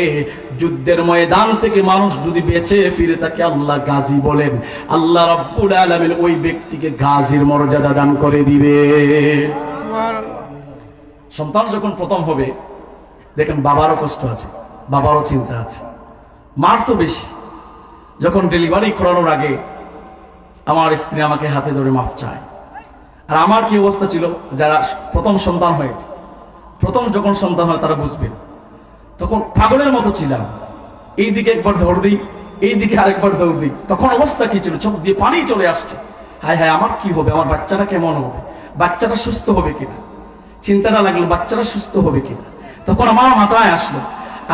যুদ্ধের ময়দান থেকে মানুষ যদি বেঁচে ফিরে থাকে, আল্লাহ গাজী বলেন, আল্লাহ রাব্বুল আলামিন ওই ব্যক্তিকে গাজীর মর্যাদা দান করে দিবে। সন্তান যখন প্রথম হবে, দেখেন বাবারও কষ্ট আছে, বাবারও চিন্তা আছে, মার তো বেশি। যখন ডেলিভারি করানোর আগে আমার স্ত্রী আমাকে হাতে ধরে মাপ চায়। আর আমার কি অবস্থা ছিল, যারা প্রথম সন্তান হয়েছে, প্রথম যখন সন্তান হয় তারা বুঝবে, তখন পাগলের মতো ছিলাম, এই দিকে একবার দৌড় দিই, এই দিকে আরেকবার দৌড় দিই। তখন অবস্থা কি ছিল, চোখ দিয়ে পানি চলে আসছে, হায় হায় আমার কি হবে, আমার বাচ্চাটা কেমন হবে, বাচ্চাটা সুস্থ হবে কিনা, চিন্তাটা লাগলো বাচ্চাটা সুস্থ হবে কিনা। তখন আমার মাথায় আসলো,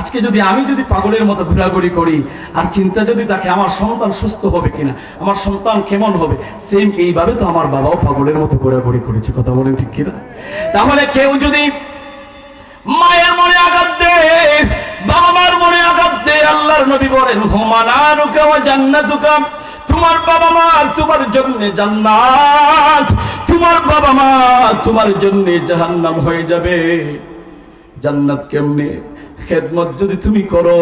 আজকে যদি আমি যদি পাগলের মতো ঘোরাঘুরি করি, আর চিন্তা যদি থাকে আমার সন্তান সুস্থ হবে কিনা, আমার সন্তান কেমন হবে, সেম এইভাবে তো আমার বাবাও পাগলের মতো ঘোরাঘুরি করেছে। কথা বলেন ঠিক কিনা? তাহলে কেউ যদি মায়ের মনে আঘাত দেয়, বাবা মার মনে আঘাত দেয়, আল্লাহর নবী বলেন, হুমা নারুকা ওয়া জান্নাতুকা, তোমার বাবা মা তোমার জন্য জান্নাত, তোমার বাবা মা তোমার জন্য জাহান্নাম হয়ে যাবে। জান্নাত কেমনে? খেদমত যদি তুমি করো,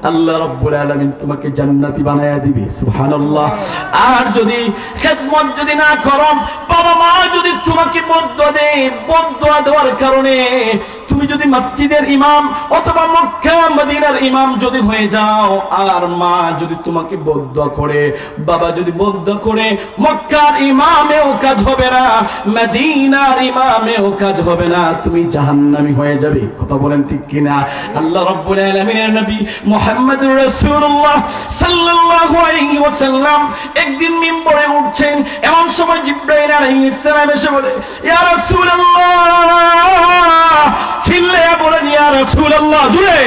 আল্লাহ রাব্বুল আলামিন তোমাকে জান্নাতি বানায়া দিবে। সুবহানাল্লাহ। আর যদি খেদমত যদি না করো, বাবা মা যদি তোমাকে বদদুয়া দেয়, বদদুয়া দেওয়ার কারণে তুমি যদি মসজিদের ইমাম অথবা মক্কা মদিনার ইমাম যদি হয়ে যাও, আর মা যদি তোমাকে বদদুয়া করে, বাবা যদি বদদুয়া করে, মক্কার ইমামেও কাজ হবে না, মদিনার ইমামেও কাজ হবে না, তুমি জাহান্নামী হয়ে যাবে। কথা বলেন ঠিক কিনা? আল্লাহ রাব্বুল আলামিনের নবী মুহাম্মদুর রাসূলুল্লাহ সাল্লাল্লাহু আলাইহি ওয়াসাল্লাম একদিন মিম্বরে উঠছেন, এমন সময় জিবরাইল আলাইহিস সালাম এসে বলে, ইয়া রাসূলুল্লাহ, চিল্লা জুড়ে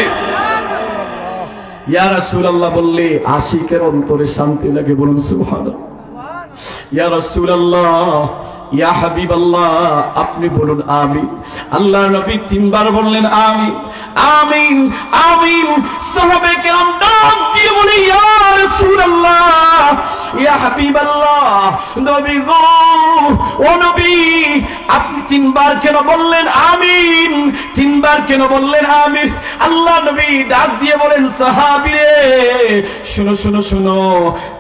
ইয়া রাসূলুল্লাহ বললে আশিকের অন্তরে শান্তি লাগে, বলুন সুবহানাল্লাহ। ইয়া রাসূলুল্লাহ, ইয়া হাবিবাল্লাহ, আপনি বলুন আমিন। আল্লাহ নবী তিনবার বললেন আমিন, আমিন, আমিন। সাহাবায়ে কেরাম ডাক দিয়ে বলে ইয়া রাসূলুল্লাহ, ইয়া হাবিবাল্লাহ, নবী গো, ও নবী, আপনি তিনবার কেন বললেন আমিন? তিনবার কেন বললেন আমিন? আল্লাহ নবী ডাক দিয়ে বলেন সাহাবীরে শুনো শুনো শুনো,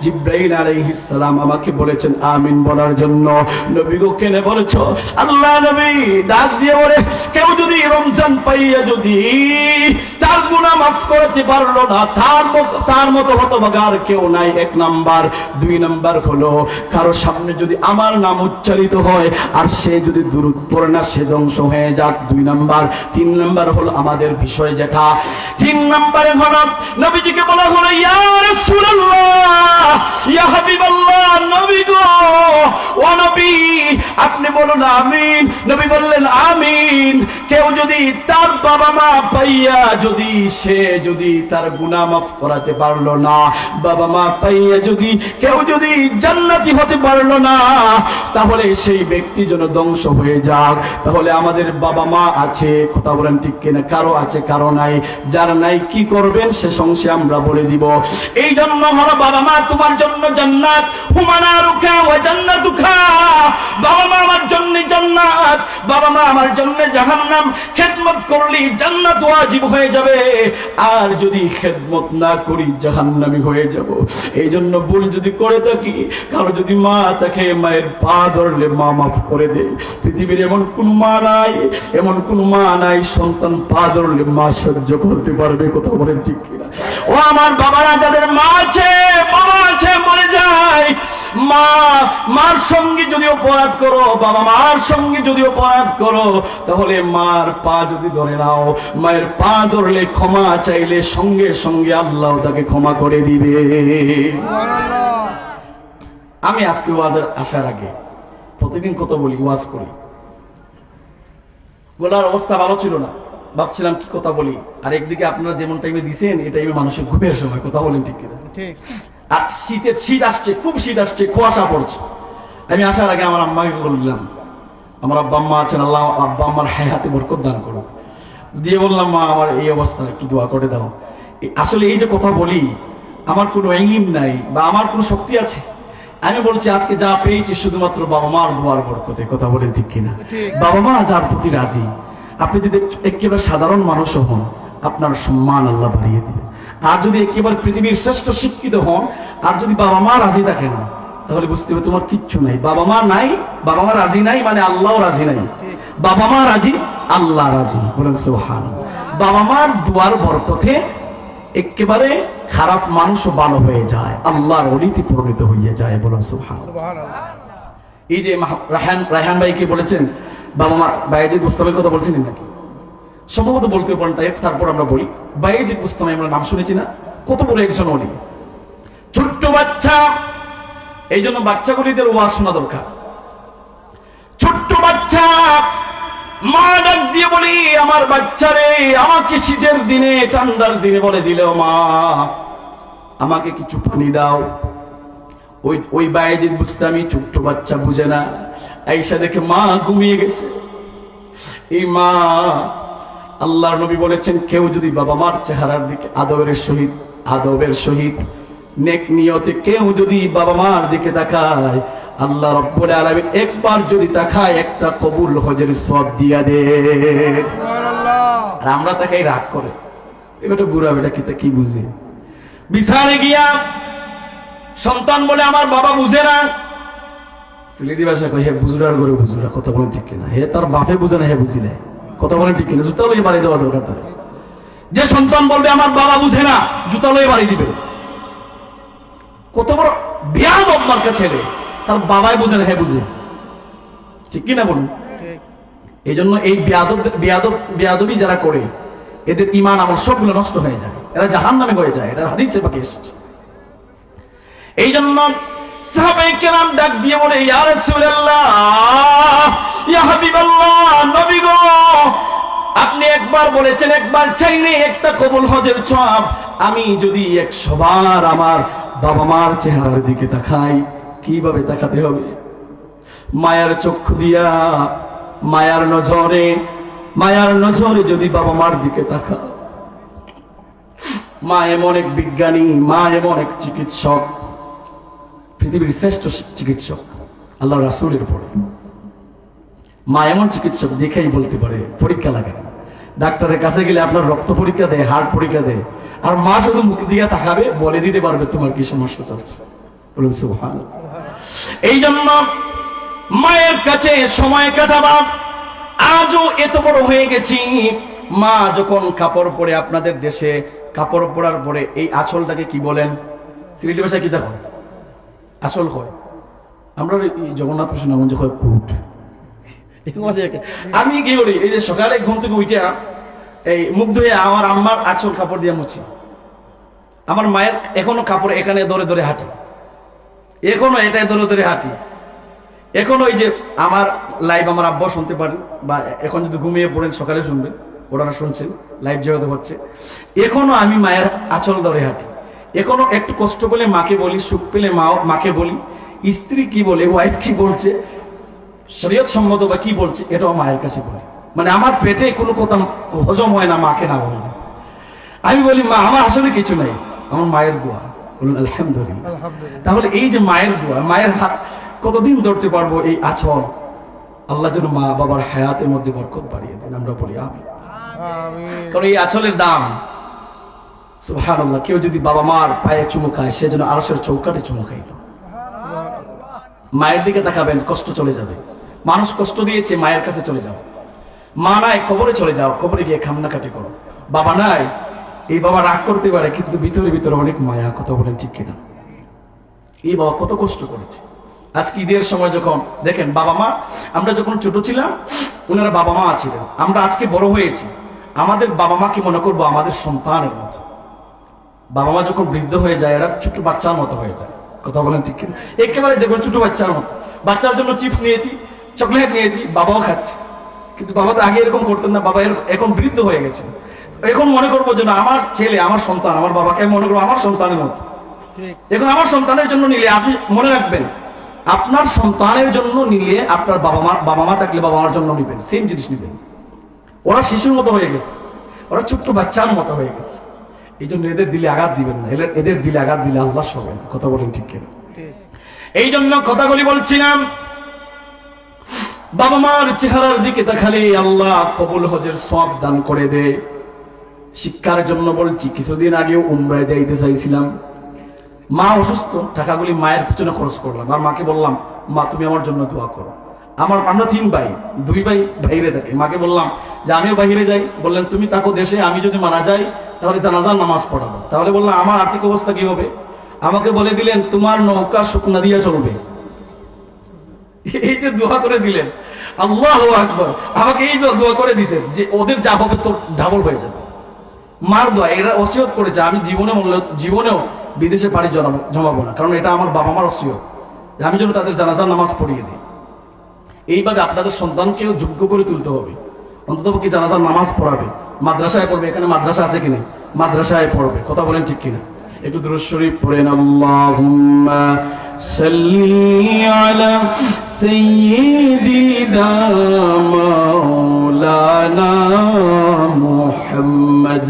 জিবরাইল আলাইহিস সালাম আমাকে বলেছেন আমিন বলার জন্য। নবী গো কেন বলেছো? আল্লাহ নবী ডাক দিয়ে বলে কেউ যদি রমজান পাইয়া যদি তার গুনাহ মাফ করতে পারলো না, তার মতো হতভাগার কেউ নাই, এক নাম্বার। দুই নাম্বার হলো কারো সামনে যদি আমার নাম উচ্চারিত হয় আর সে যদি দুরূদ পড়ে না, সে ধ্বংস হয়ে যাক, দুই নাম্বার। তিন নাম্বার হলো আমাদের বিষয় যেটা, তিন নাম্বারে হলো নবীজিকে বলা হলো ইয়া রাসূলুল্লাহ, ইয়া হাবিবাল্লাহ, নবী গো, ও নবী, আপনি বলুন আমিন। নবী বললেন আমিন। কেউ যদি তার বাবা মা পাইয়া যদি সে যদি তার গুনাহ মাফ করাতে পারলো না, বাবা মা পাইয়া যদি কেউ যদি জান্নাতি হতে পারলো না, তাহলে সেই ব্যক্তি যেন ধ্বংস হয়ে যাক। তাহলে আমাদের বাবা মা আছে, কথা বলেন ঠিক কিনা? কারো আছে, কারো নাই। যার নাই কি করবেন সে সংশয় আমরা বলে দিব। এই জন্য হলো বাবা মা তোমার জন্য জান্নাত, হুমানা রুকা ওয়া জান্নাতুকা। বাবা মা আমার জন্য জান্নাত, বাবা মা আমার জন্য জাহান্নাম। খেদমত করলে জান্নাত ওয়াজিব হয়ে যাবে, আর যদি খেদমত না করি জাহান্নামী হয়ে যাব। এই জন্য ভুল যদি করে থাকি, কারো যদি মা থাকে, মায়ের পা ধরলে মা মাফ করে দেয়। পৃথিবীর এমন কোন মা নাই, এমন কোন মা নাই সন্তান পা ধরলে মা সহ্য করতে পারবে, কথা বলেন ঠিক কিনা? ও আমার বাবারা, যাদের মা আছে, বাবা আছে, মরে যায়, মার সঙ্গে যদি অপরাধ করো, বাবা মার সঙ্গে যদি অপরাধ করো, তাহলে মার পা যদি ধরে নাও, মায়ের পা ধরলে ক্ষমা চাইলে সঙ্গে সঙ্গে আল্লাহ তাকে ক্ষমা করে দিবে। আমি আজকে ওয়াজের আসার আগে প্রতিদিন কত বলি, ওয়াজ করি, বলার অবস্থা ভালো ছিল না, ভাবছিলাম কি কথা বলি। আর একদিকে আপনারা যেমন টাইমে দিছেন, এই টাইমে মানুষের ঘুমের সময়, কথা বলেন ঠিক কিনা? আর শীত আসছে, খুব শীত আসছে, কুয়াশা পড়ছে। আমি আসার আগে আমার আম্মাকে বললাম, আমার আব্বা আম্মা আছেন, আল্লাহ আব্বা আম্মার হায়াতে বরকত দান করো, দিয়ে বললাম মা আমার এই অবস্থা, একটু দোয়া করে দাও। আসলে এই যে কথা বলি, আমার কোনো ইলম নাই বা আমার কোনো শক্তি আছে? আমি বলছি আজকে যা পেয়েছি শুধুমাত্র বাবা মার দোয়ার বরকতে, কথা বলেন ঠিক কিনা? বাবা মা যার প্রতি রাজি, আপনি যদি একেবারে সাধারণ মানুষও হন, আপনার সম্মান আল্লাহ বাড়িয়ে দিবে। আর যদি একেবারে পৃথিবীর শ্রেষ্ঠ শিক্ষিত হন, আর যদি বাবা মা রাজি থাকে না, তাহলে বুঝতে হবে তোমার কিচ্ছু নাই। বাবা মা নাই, বাবা মা রাজি নাই মানে আল্লাহও রাজি নাই। বাবা মা রাজি, আল্লাহ রাজি, বলেন সুবহানাল্লাহ। বাবা মার দোয়ার বরকতে একেবারে খারাপ মানুষও ভালো হয়ে যায়, আল্লাহর ওলিতে পরিণত হয়ে যায়, বলেন সুবহানাল্লাহ। এই যে রায়হান ভাই কি বলেছেন, বাবা মা বায়েজিদ বুস্তামের কথা বলছিলেন নাকি? সম্ভবত বলতে পারেন, তাই তারপর আমরা বলি। বায়েজিদ বুস্তামি আমরা নাম শুনেছি না? কত বড় একজন ওলি, ছোট্ট বাচ্চা। এই জন্য বাচ্চাগুলিদের ওয়াজ শোনা দরকার। ছোট্ট বাচ্চা, মা ডাক দিয়ে বলি আমার বাচ্চারে, আমাকে শীতের দিনে ঠান্ডার দিনে বলে দিল মা আমাকে কিছু পানি দাও। ওই বায়েজিদ বুস্তামি ছোট্ট বাচ্চা বুঝে না, আয়েশা দেখে মা ঘুমিয়ে গেছে। এই মা, আল্লাহর নবী বলেছেন কেউ যদি বাবা মার চেহারার দিকে আদবের সহিত নেক নিয়তে কেউ যদি বাবা মার দিকে তাকায়, আল্লাহ রাব্বুল আলামিন একবার যদি তাকায় একটা কবুল হজের সওয়াব দিয়া দেন। আর আমরা তাকাই রাগ করে, এটা বুড়া বেটা কি বুঝে, বিছানে গিয়া সন্তান বলে আমার বাবা বুঝে না। সিলেটি ভাষা কই হে বুজুরার ঘরে বুজুরা, কথা বলেন ঠিক কিনা? হে তার বাপে বুঝে না, হে বুঝিলে, কথা বলেন ঠিক কিনা? জুতা লয়ে বাড়ি দেওয়া দরকার তার। যে সন্তান বলবে আমার বাবা বুঝে না, জুতা লয়ে বাড়ি দিবে। কত বড় বেয়াদব মার্কা ছেলে, তার বাবাই বুঝে না, হে বুঝে, ঠিক কিনা বলুন? এই জন্য এই বেয়াদবি যারা করে, এদের ঈমান আমল সবগুলো নষ্ট হয়ে যায়, এরা জাহান্নামে হয়ে যায়, এটা হাদিসে পাকে এসেছে। এই জন্য সাহাবায়ে কেরাম ডাক দিয়ে বলে ইয়া রাসূলুল্লাহ, ইয়া হাবিবাল্লাহ, নবী গো, আপনি একবার বলেছেন, একবার চাইলে একটা কবুল হজের সওয়াব। আমি যদি 100 বার আমার বাবা মার চেহারার দিকে তাকাই, কিভাবে তাকাতে হবে? মায়ার চক্ষু দিয়া, মায়ার নজরে যদি বাবা মার দিকে তাকা। মা এমন এক বিজ্ঞানী, মা এমন এক চিকিৎসক, পৃথিবীর শ্রেষ্ঠ চিকিৎসক আল্লাহ রাসূলের পরে। মা এমন চিকিৎসক, দেখেই বলতে পারে, পরীক্ষা লাগে না। ডাক্তারের কাছে গেলে আপনার রক্ত পরীক্ষা দেয়, হার্ট পরীক্ষা দেয়, আর মা শুধু মুখ দিয়ে তাকাবে, বলে দিতে পারবে তোমার কি সমস্যা চলছে। বলুন সুবহানাল্লাহ। এই জন্য মায়ের কাছে সময় কাটাবা। আজও এত বড় হয়ে গেছি, মা যখন কাপড় পরে, আপনাদের দেশে কাপড় পরার পরে এই আঁচলটাকে কি বলেন? সিলেটি ভাষায় কি দেখো? আঁচল হয়। আমরা জগন্নাথ কৃষ্ণগঞ্জ হয় কুট। আমি কি করি, এই যে সকালে ঘুম থেকে উঠে এই মুখ ধুয়ে আমার আম্মার আঁচল কাপড় দিয়ে মুছি। আমার মায়ের এখনো কাপড় এখানে ধরে ধরে হাঁটি, এখনো এটাই ধরে ধরে হাঁটি। এখনো ওই যে আমার লাইভ আমার আব্বা শুনতে পারেন, বা এখন যদি ঘুমিয়ে পড়েন সকালে শুনবেন, ওনারা শুনছেন লাইভ যেহেতু হচ্ছে। এখনো আমি মায়ের আঁচল ধরে হাঁটি। এখনো একটু কষ্ট পেলে মাকে বলি, সুখ পেলে মাকে বলি, স্ত্রী কি বলে, ওয়াইফ কি বলছে, শরীয়ত সম্মত বা কি বলছে, এটাও মায়ের কাছে বলি। মানে আমার পেটে কোনো কথা হজম হয় না মাকে না বলি। আমি বলি, মা আমার আসলে কিছু নাই, আমার মায়ের দোয়া। বলুন আলহামদুলিল্লাহ। তাহলে এই যে মায়ের দোয়া, মায়ের হাত কতদিন ধরতে পারবো এই আঁচল? আল্লাহ যেন মা বাবার হায়াতের মধ্যে বরকত বাড়িয়ে দেন, আমরা বলি আমিন। কারণ এই আঁচলের দাম, সুবহানাল্লাহ। কেউ যদি বাবা মার পায়ে চুমু খায়, সে যেন আরশের চৌকাঠে চুমু খাইল। মায়ের দিকে তাকাবেন, কষ্ট চলে যাবে। মানুষ কষ্ট দিয়েছে, মায়ের কাছে চলে যাও। মা নাই, কবরে চলে যাও, কবরে গিয়ে কান্নাকাটি করো। বাবা নাই, এই বাবা রাগ করতে পারে, কিন্তু ভিতরে ভিতরে অনেক মায়া। কথা বলেন ঠিক কিনা? এই বাবা কত কষ্ট করেছে। আজকে ঈদের সময় যখন দেখেন বাবা মা, আমরা যখন ছোট ছিলাম ওনারা বাবা মা ছিলেন, আমরা আজকে বড় হয়েছি, আমাদের বাবা মাকে মনে করবো আমাদের সন্তানের মতো। বাবা মা যখন বৃদ্ধ হয়ে যায়, এরা ছোট বাচ্চার মতো হয়ে যায়। কথা বলেন ঠিক কিনা? একেবারে দেখবেন ছোট বাচ্চার মতো। বাচ্চার জন্য চিপস নিয়েছি, চকলেট নিয়েছি, বাবাও খাচ্ছে, কিন্তু বাবা তো আগে এরকম করতেন না। বাবা এখন বৃদ্ধ হয়ে গেছে, এখন মনে করবো যে না, আমার ছেলে, আমার সন্তান, আমার বাবাকে মনে করবো আমার সন্তানের মতো। এখন আমার সন্তানের জন্য নিলে, আপনি মনে রাখবেন, আপনার সন্তানের জন্য নিলে আপনার বাবা মা থাকলে বাবা মার জন্য নিবেন, সেম জিনিস নিবেন। ওরা শিশুর মতো হয়ে গেছে, ওরা ছোট্ট বাচ্চার মতো হয়ে গেছে। এই জন্য এদের দিলে আঘাত দিবেন না, এদের দিলে আঘাত দিলে আল্লাহ সবে না। কথা বলেন ঠিক কিনা? এই জন্য কথাগুলি বলছিলাম, বাবা মার চেহারার দিকে তাকালে আল্লাহ কবুল হজের সওয়াব দান করে দেয়। শিক্ষার জন্য বলছি, কিছুদিন আগেও উমরায় যাইতে চাইছিলাম, মা অসুস্থ, টাকাগুলি মায়ের পিছনে খরচ করলাম। আর মাকে বললাম, মা তুমি আমার জন্য দোয়া করো। আমরা 3 ভাই, 2 ভাই বাইরে থাকে। মাকে বললাম যে আমিও বাইরে যাই। বললেন তুমি থাকো দেশে, আমি যদি মারা যাই তাহলে জানাজার নামাজ পড়াবো। তাহলে বললাম আমার আর্থিক অবস্থা কি হবে? আমাকে বলে দিলেন তোমার নৌকা শুকনা দিয়ে চলবে। এই যে দোয়া করে দিলেন, আল্লাহু আকবার, আমাকে এই দোয়া করে দিয়েছেন যে ওদের যা হবে তো ডাবল হয়ে যাবে। মার দোয়া, এরা ওসিয়ত করেছে, আমি জীবনেও বিদেশে পাড়ি জমাবো না, কারণ এটা আমার বাবা মার ওসিয়ত, আমি যেন তাদের জানাজার নামাজ পড়িয়ে দিই। এইভাবে আপনাদের সন্তানকেও যোগ্য করে তুলতে হবে, অন্ততপক্ষে জানাজার নামাজ পড়াবে, মাদ্রাসায় পড়বে। এখানে মাদ্রাসা আছে কিনা? মাদ্রাসায় পড়বে। কথা বলেন ঠিক কিনা? একটু দুরূদ শরীফ পড়েন। আল্লাহুম্মা সাল্লি আলা সাইয়্যিদিনা মাওলানা মুহাম্মদ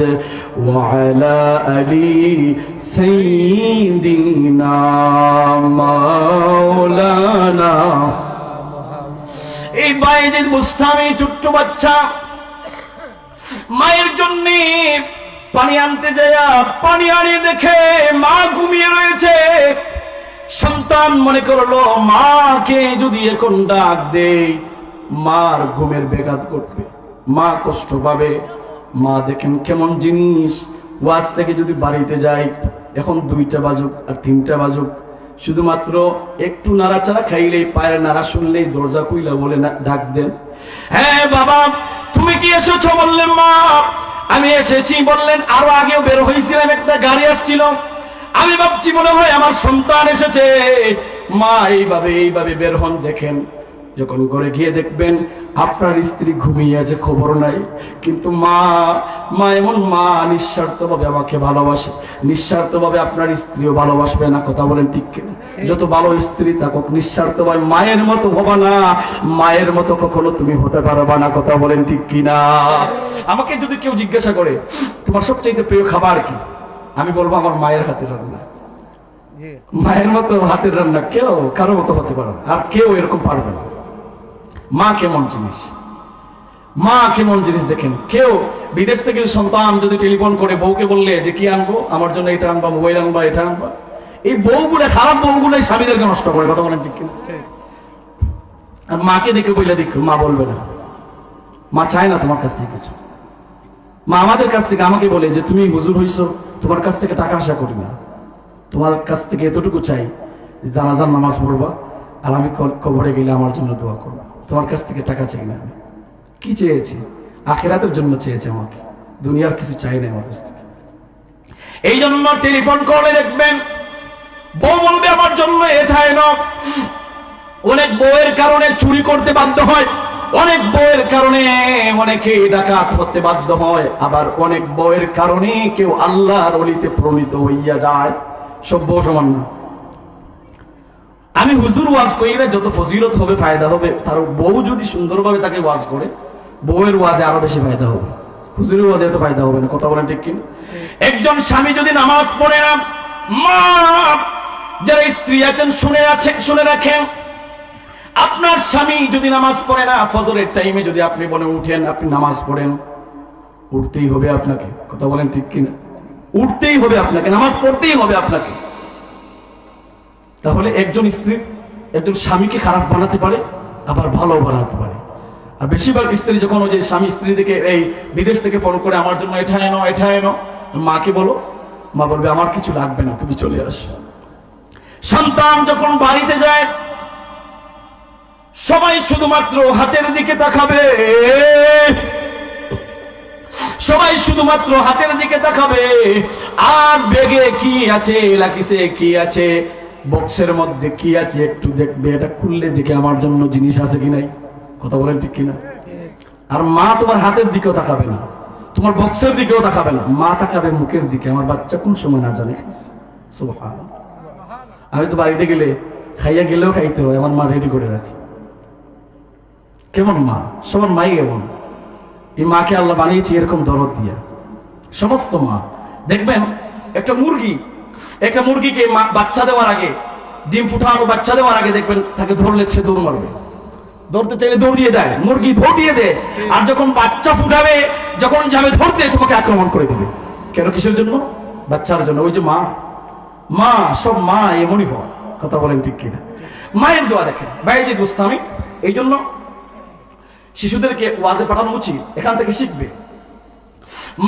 ওয়া আলা আলি সাইয়্যিদিনা মাওলানা। এই বাইজিদ বুস্তামি ছোট্ট বাচ্চা মায়ের জন্য পানি আনতে যায়, পানি আনিয়ে দেখে মা ঘুমিয়ে রয়েছে। সন্তান মনে করলো মাকে যদি এখন ডাক দেয় মার ঘুমের ব্যাঘাত ঘটবে, মা কষ্ট পাবে। মা দেখেন কেমন জিনিস, ওয়াজ থেকে যদি বাড়িতে যাই, এখন 2টা বাজুক আর 3টা বাজুক, শুধুমাত্র একটু নাড়াচাড়া খাইলেই, পায়ের নাড়া শুনলেই দরজা খুইলা বলে ডাক দেন, হ্যাঁ বাবা তুমি কি এসেছো? বললেন মা আমি এসেছি। বললেন আরো আগেও বের হয়েছিলাম, একটা গাড়ি আসছিল, আমি ভাবছি মনে হয় আমার সন্তান এসেছে। মা এইভাবে বের হন। দেখেন যখন ঘরে গিয়ে দেখবেন আপনার স্ত্রী ঘুমিয়ে আছে, খবর নাই, কিন্তু মা এমন মা নিঃস্বার্থভাবে আমাকে ভালোবাসে, নিঃস্বার্থভাবে আপনার স্ত্রীও ভালোবাসবে না, কথা বলেন ঠিক কিনা? যত ভালো স্ত্রী থাকুক, নিঃস্বার্থভাবে মায়ের মতো হবা না, মায়ের মতো কখনো তুমি হতে পারবা না, কথা বলেন ঠিক কিনা? আমাকে যদি কেউ জিজ্ঞাসা করে তোমার সবচেয়ে প্রিয় খাবার কি, আমি বলবো আমার মায়ের হাতের রান্না। মায়ের মতো হাতের রান্না কেউ কারো মতো হতে পারে না, আর কেউ এরকম পারবে না। মা কেমন জিনিস, মা কেমন জিনিস দেখেন। কেউ বিদেশ থেকে সন্তান যদি টেলিফোন করে বউকে বললে যে কি আনবো, আমার জন্য এটা আনবা, মোবাইল আনবা, এটা আনবা, এই বউগুলো, খারাপ বউগুলাই স্বামীদেরকে নষ্ট করে, কথা বলেন ঠিক কিনা? আর মাকে দেখে বইলে দেখো, মা বলবে না, মা চায় না তোমার কাছ থেকে কিছু। মা আমাদের কাছ থেকে আমাকে বলে যে তুমি হুজুর হইছো, তোমার কাছ থেকে টাকা আশা করি না, তোমার কাছ থেকে এতটুকু চাই জানাজার নামাজ পড়বা, আর আমি কবরে গেলে আমার জন্য দোয়া করবো, তোমার কাছ থেকে টাকা চাই না। আমি কি চেয়েছি? আখিরাতের জন্য চেয়েছে আমাকে, দুনিয়ার কিছু চাই না আমার কাছ থেকে। এই জন্য টেলিফোন করে দেখবেন বউ বলবে আমার জন্য এটা এনো। অনেক বউয়ের কারণে চুরি করতে বাধ্য হয়, অনেক বউয়ের কারণে অনেকে ডাকাত হতে বাধ্য হয়, আবার অনেক বউয়ের কারণে কেউ আল্লাহর ওলিতে প্রণীত হইয়া যায়। সব বউ সমান না। আমি হুজুর ওয়াজ করি না, যত ফজিলত হবে, ফায়দা হবে, তার বউ যদি সুন্দরভাবে তাকে ওয়াজ করে, বউয়ের ওয়াজে আরো বেশি ফায়দা হবে, হুজুরের ওয়াজে এত ফায়দা হবে না, কথা বলেন ঠিক কিনা? একজন স্বামী যদি নামাজ পড়ে না, মা যারা স্ত্রী আছেন শুনে রাখেন, আপনার স্বামী যদি নামাজ পড়ে না, ফজরের টাইমে যদি আপনি বলে উঠেন আপনি নামাজ পড়েন, উঠতেই হবে আপনাকে, কথা বলেন ঠিক কিনা? উঠতেই হবে আপনাকে, নামাজ পড়তেই হবে আপনাকে। তাহলে একজন স্ত্রী একজন স্বামীকে খারাপ বানাতে পারে, আবার ভালো বানাতে পারে। আর বেশিরভাগ স্ত্রী যখন ওই যে স্বামী স্ত্রী থেকে এই বিদেশ থেকে ফোন করে আমার জন্য এটা এনো, এটা এনো, মাকে বলো, মা বলবে আমার কিছু লাগবে না, তুমি চলে আসো। সন্তান যখন বাড়িতে যায়, সবাই শুধুমাত্র হাতের দিকে তাকাবে, সবাই শুধুমাত্র হাতের দিকে তাকাবে, আর ব্যাগে কি আছে, লাকিসে কি আছে, বক্সের মধ্যে কি আছে একটু দেখবে, এটা খুললে দেখে আমার জন্য জিনিস আছে কি নাই, কথা বলেন ঠিক কিনা? আর মা তোমার হাতের দিকেও তাকাবে না, তোমার বক্সের দিকেও তাকাবে না, মা তাকাবে মুখের দিকে, আমার বাচ্চা কোন সময় না জানে। সুবহানাল্লাহ। আমি তো বাড়িতে গেলে খাইয়া গেলেও খাইতে হয়, আমার মা রেডি করে রাখে। কেমন মা? সবার মাই কেমন? এই মাকে আল্লাহ বানিয়েছে এরকম দরদ দিয়া। সমস্ত মা দেখবেন, একটা মুরগিকে বাচ্চা দেওয়ার আগে, ডিম ফুটানো বাচ্চা দেওয়ার আগে দেখবেন তাকে ধরলে সে দৌড় মারবে, ধরতে চাইলে দৌড়িয়ে দেয়, মুরগি দৌড়িয়ে দেয়। আর যখন বাচ্চা ফুটাবে, যখন যাবে ধরতে, তোমাকে আক্রমণ করে দেবে। কেন? কিসের জন্য? বাচ্চার জন্য। ওই যে মা সব মা এমনই হয়, কথা বলেন ঠিক কিনা? মায়ের দোয়া দেখেন বায়েজিদ বুস্তামি। এই জন্য শিশুদেরকে ওয়াজে পাঠানো উচিত, এখান থেকে শিখবে।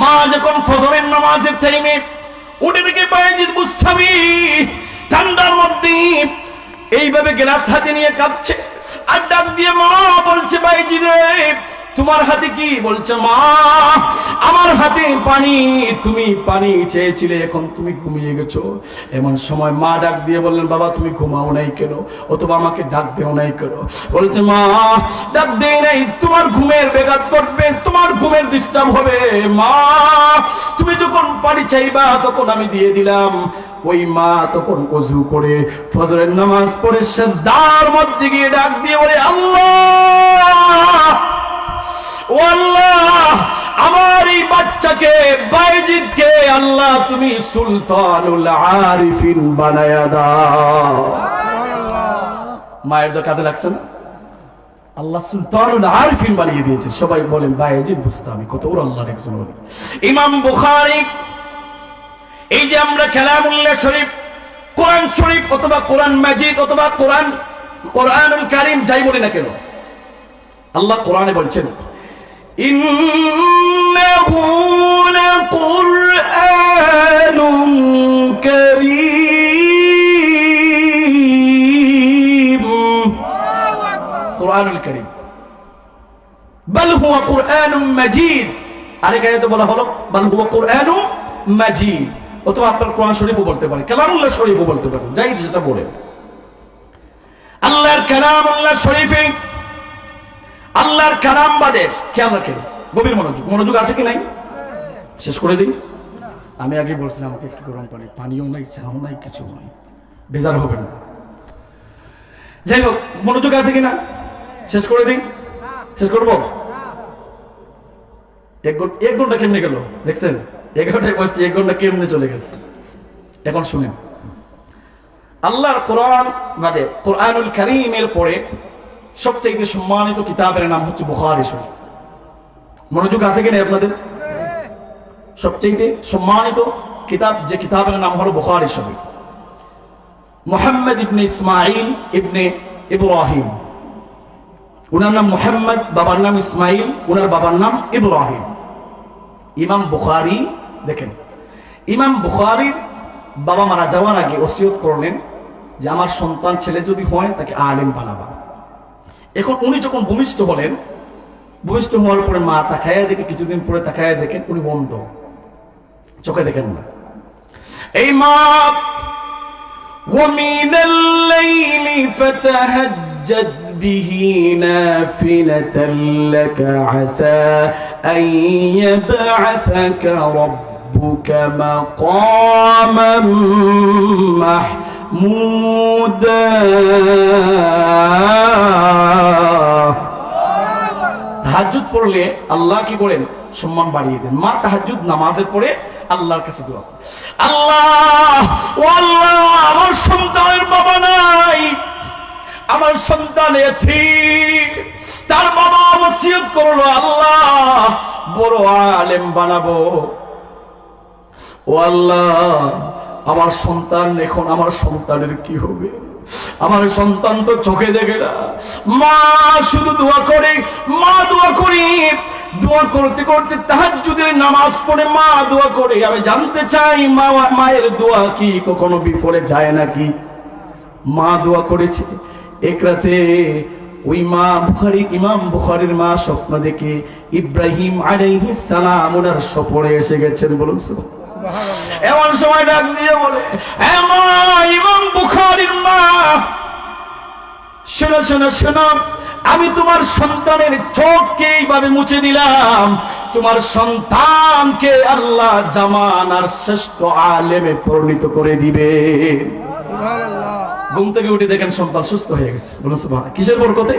মা যখন ফজরের নামাজের টাইমে উঠে থেকে বায়েজিদ বুস্তামি ঠান্ডার মধ্যে এইভাবে গ্লাস হাতে নিয়ে কাঁদছে, আর ডাক দিয়ে মা বলছে, বায়েজিদ রে তোমার হাতে কি? বলছে, মা আমার হাতে পানি, তুমি পানি চেয়েছিলে, এখন তুমি ঘুমিয়ে গেছো। এমন সময় মা ডাক দিয়ে বললেন, বাবা তুমি ঘুমাও নাই কেন, অথবা আমাকে ডাক দেও নাই কেন? বলছে, মা ডাক দেই নাই, তোমার ঘুমের ব্যাঘাত করবে, তোমার ঘুমের ডিস্টার্ব হবে। মা তুমি যখন পানি চাইবা তখন আমি দিয়ে দিলাম। ওই মা তখন ওযু করে ফজরের নামাজ পড়ে সিজদার মধ্যে গিয়ে ডাক দিয়ে বলে, আল্লাহ ও আল্লাহ, আমার এই বাচ্চাকে বায়েজিদকে আল্লাহ তুমি সুলতানুল আরিফিন বানায়া দাও। মায়ের তো কাজে লাগছে না? আল্লাহ সুলতানুল আরিফিন বানিয়ে দিয়েছে। সবাই বলেন বায়েজিদ বুস্তামি কত বড় আল্লাহর একজন ওলি। ইমাম বুখারী, এই যে আমরা কালামুল্লাহ শরীফ, কোরআন শরীফ অথবা কোরআন মাজিদ অথবা কোরআনুল কারীম যাই বলি না কেন, আল্লাহ কোরআনে বলছেন, ইন্নাহু লাকুরআনুন কারীম। কোরআনুল কারীম, বাল হুয়া কুরআনুম মাজিদ। আরেক আয়াতে বলা হলো বাল হুয়া কুরআনুম মাজিদ, অথবা আপনার কোরআন শরীফও বলতে পারেন, কালামুল্লাহ শরীফও বলতে পারেন, যাই যেটা বলেন। আল্লাহর কালামুল্লাহ শরীফে আল্লাহর কালাম বাদে খেয়াল রাখেন, গভীর মনোযোগ। মনোযোগ আছে কি নাই? শেষ করে দিই। আমি আগে বলছিলাম আমাকে একটু গরম পানি, পানিও নাই, চাও নাই, কিছু নাই, বেজার হবে না। যাই হোক, মনোযোগ আছে কিনা? শেষ করে দিই। শেষ করবো। এক ঘন্টা কেমনে গেল দেখছেন? 11টায় বসছি, 1 ঘন্টা কেমনে চলে গেছে। এখন শুনেন, আল্লাহর কোরআন বাদে কোরআনুল কারীমের পরে সবচেয়ে সম্মানিত কিতাবের নাম হচ্ছে বুখারী শরীফ। মনোযোগ আছে কিনা আপনাদের? সবচেয়ে সম্মানিত কিতাব যে কিতাবের নাম হলো বুখারী শরীফ। মুহাম্মদ ইবনে ইসমাঈল ইবনে ইব্রাহিম, উনার নাম মুহাম্মদ, বাবার নাম ইসমাঈল, উনার বাবার নাম ইব্রাহিম। ইমাম বুখারী, দেখেন, ইমাম বুখারীর বাবা মারা যাওয়ার আগে ওসিয়ত করলেন যে আমার সন্তান ছেলে যদি হয় তাকে আলেম বানাবা। এখন উনি যখন ভূমিষ্ঠ হলেন, ভূমিষ্ঠ হওয়ার পরে মা তাকায়া দেখে, কিছুদিন পরে তাকায়া দেখেন উনি বন্ধ, চোখে দেখেন না। এই মা وَمِنَ اللَّيْلِ فَتَهَجَّدْ بِهِ نَافِلَةً لَكَ عَسَىٰ أَن يَبْعَثَكَ رَبُّكَ مَقَامًا مَحْمُودًا। তাহাজ্জুদ পড়লে আল্লাহ কি করেন? সম্মান বাড়িয়ে দেন। মা তাহাজ্জুদ নামাজের পরে আল্লাহর কাছে দোয়া করে, আল্লাহ, ও আল্লাহ, আমার সন্তানের বাবা নাই, আমার সন্তান এতিম, তার বাবা ওসিয়ত করলো আল্লাহ বড় আলেম বানাবো। ও আল্লাহ, আমার সন্তান, এখন আমার সন্তানের কি হবে? আমার সন্তান তো চোখে দেখে না। মা শুধু দোয়া করে, মা দোয়া করি, দোয়া করতে করতে তাহাজ্জুদের নামাজ পড়ে মা দোয়া করে। আমি জানতে চাই মায়ের দোয়া কি কখনো বিফলে যায় নাকি? মা দোয়া করেছে। এক রাতে ওই মা বুখারী, ইমাম বুখারীর মা স্বপ্ন দেখে ইব্রাহিম আলাইহিস সালাম ওনার সফরে এসে গেছেন। বলুন সুবহানাল্লাহ। এমন সময় ডাক দিয়ে বলে, ইমাম বুখারীর মা, শোনো শোনো শোনো, আমি তোমার সন্তানের চোখকে এইভাবে মুছে দিলাম, তোমার সন্তানকে আল্লাহ জামানার শ্রেষ্ঠ আলেমে পরিণত করে দিবে। ঘুম থেকে উঠে দেখেন সন্তান সুস্থ হয়ে গেছে। বলুন সুবহানাল্লাহ। কিসের বরকতে?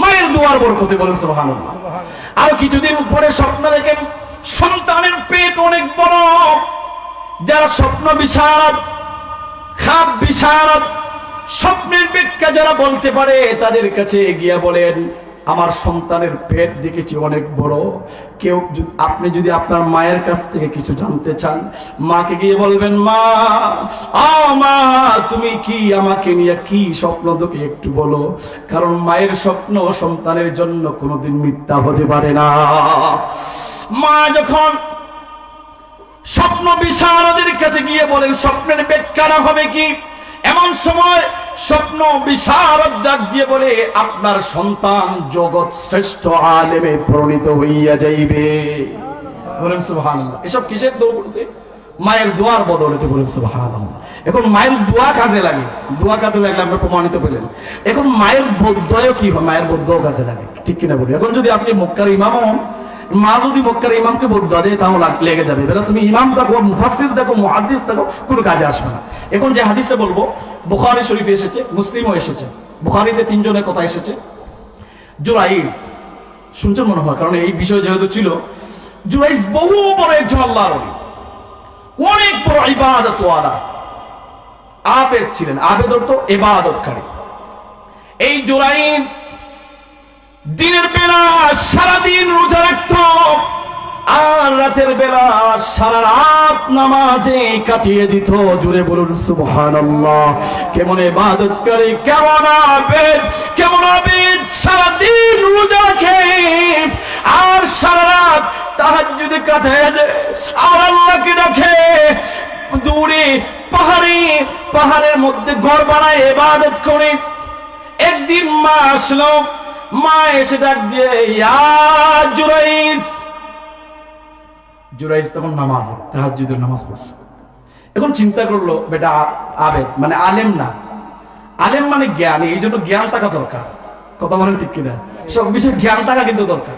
মায়ের দোয়ার বরকতে। বলুন সুবহানাল্লাহ। আর কিছুদিন পরে স্বপ্ন দেখেন সন্তানের পেট অনেক বড়। যারা স্বপ্ন বিশারদ, খাব বিশারদ, স্বপ্নের ব্যাখ্যা যারা বলতে পারে, তাদের কাছে গিয়া বলেন, আমার সন্তানের পেট দেখেছি অনেক বড়। কেউ আপনি যদি আপনার মায়ের কাছ থেকে কিছু জানতে চান, মাকে গিয়ে বলবেন, মা, মা, তুমি কি আমাকে নিয়ে কি স্বপ্ন দেখে একটু বলো। কারণ মায়ের স্বপ্ন সন্তানের জন্য কোনোদিন মিথ্যা হতে পারে না। মা যখন স্বপ্ন বিশারদের কাছে গিয়ে বলেন স্বপ্নের ব্যাখ্যাটা হবে কি, এমন সময় স্বপ্ন বিশারদ ডাক দিয়ে বলে, আপনার সন্তান জগৎ শ্রেষ্ঠ আলেমে পরিণত হইয়া যাইবে। বলেন সুবহানাল্লাহ। এসব কিসের দৌড়তে? মায়ের দোয়ার বদলেতে। বলেন সুবহানাল্লাহ। এখন মায়ের দোয়া কাজে লাগে, দোয়া কাজে লাগলে আমরা প্রমাণিত পেলেন। এখন মায়ের বদয়াও কি হয়? মায়ের বদয়াও কাজে লাগে, ঠিক কিনা বলি? এখন যদি আপনি মক্কার ইমাম হন, মা যদি মক্কার ইমামকে বদয়া দেয়, তাও লেগে যাবে। এবার তুমি ইমাম দেখো, মুফাসসির দেখো, মুহাদ্দিস দেখো, কোনো কাজে আসবে না। এখন যে হাদিসটা বলবো বুখারী শরীফে এসেছে, মুসলিমও এসেছে। বুখারীতে 3 জনের কথা এসেছে। জুরাইজ, শুনছেন মনে হয়, কারণ এই বিষয় যেহেতু ছিল। জুরাইজ বহু বড় একজন আল্লাহর ওলি, অনেক বড় ইবাদতওয়ালা, আবেদ ছিলেন। আবেদ অর্থ ইবাদতকারী। এই জুরাইজ দিনের বেলা সারাদিন রোজা রাখত, আর রাতের বেলা সারা রাত নামাজে কাটিয়ে দিত। জুড়ে বলুন সুবহানাল্লাহ। কেমন ইবাদত করে, কেমন আবেদ, কেমন আবেদ! সারাদিন রোজা রাখে আর সারা রাত তাহাজ্জুদে কাটিয়ে দেয়, আর আল্লাহকে ডাকে। দূরে পাহাড়ের মধ্যে ঘর বানায় ইবাদত করে। একদিন মা আসলো, মা এসে ডাক দিয়ে, ইয়া জুরাইজ। জুরাইজ তখন নামাজ, তাহাজ্জুদের নামাজ পড়ছে। এখন চিন্তা করলো, বেটা আবেদ মানে আলেম না, আলেম মানে জ্ঞানী, এই জন্য জ্ঞান থাকা দরকার। কথা বলেন ঠিক কিনা? সব বিষয়ে জ্ঞান থাকা কিন্তু দরকার।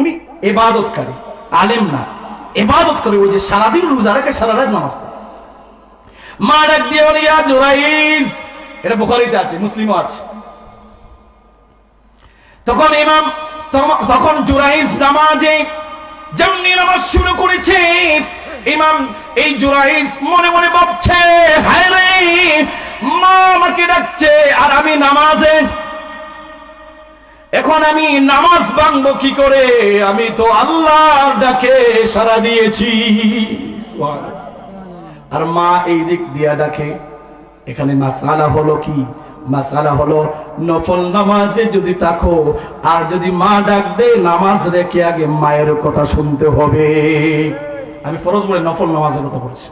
উনি ইবাদতকারী, আলেম না, ইবাদতকারী। ওই যে সারাদিন রোজা রেখে সারা রাত নামাজ পড়ে। মা ডাক দিয়ে বলে ইয়া জুরাইজ, এটা বুখারীতে আছে, মুসলিমও আছে। তখন জুরাইজ নামাজে যেমনি নামাজ শুরু করেছে, ইমাম এই জুরাইজ মনে মনে ভাবছে, হায় রে, মা আমাকে ডাকছে আর আমি নামাজে, এখন আমি নামাজ ভাঙবো কি করে? আমি তো আল্লাহর ডাকে সাড়া দিয়েছি। আর মা এই দিক দিয়া ডাকে। এখানে মাসালা হলো কি? মাসালা হলো নফল নামাজে যদি থাকো আর যদি মা ডাক দে, নামাজ রেখে আগে মায়ের কথা শুনতে হবে। আমি ফরজ বলে নফল নামাজের কথা বলছি।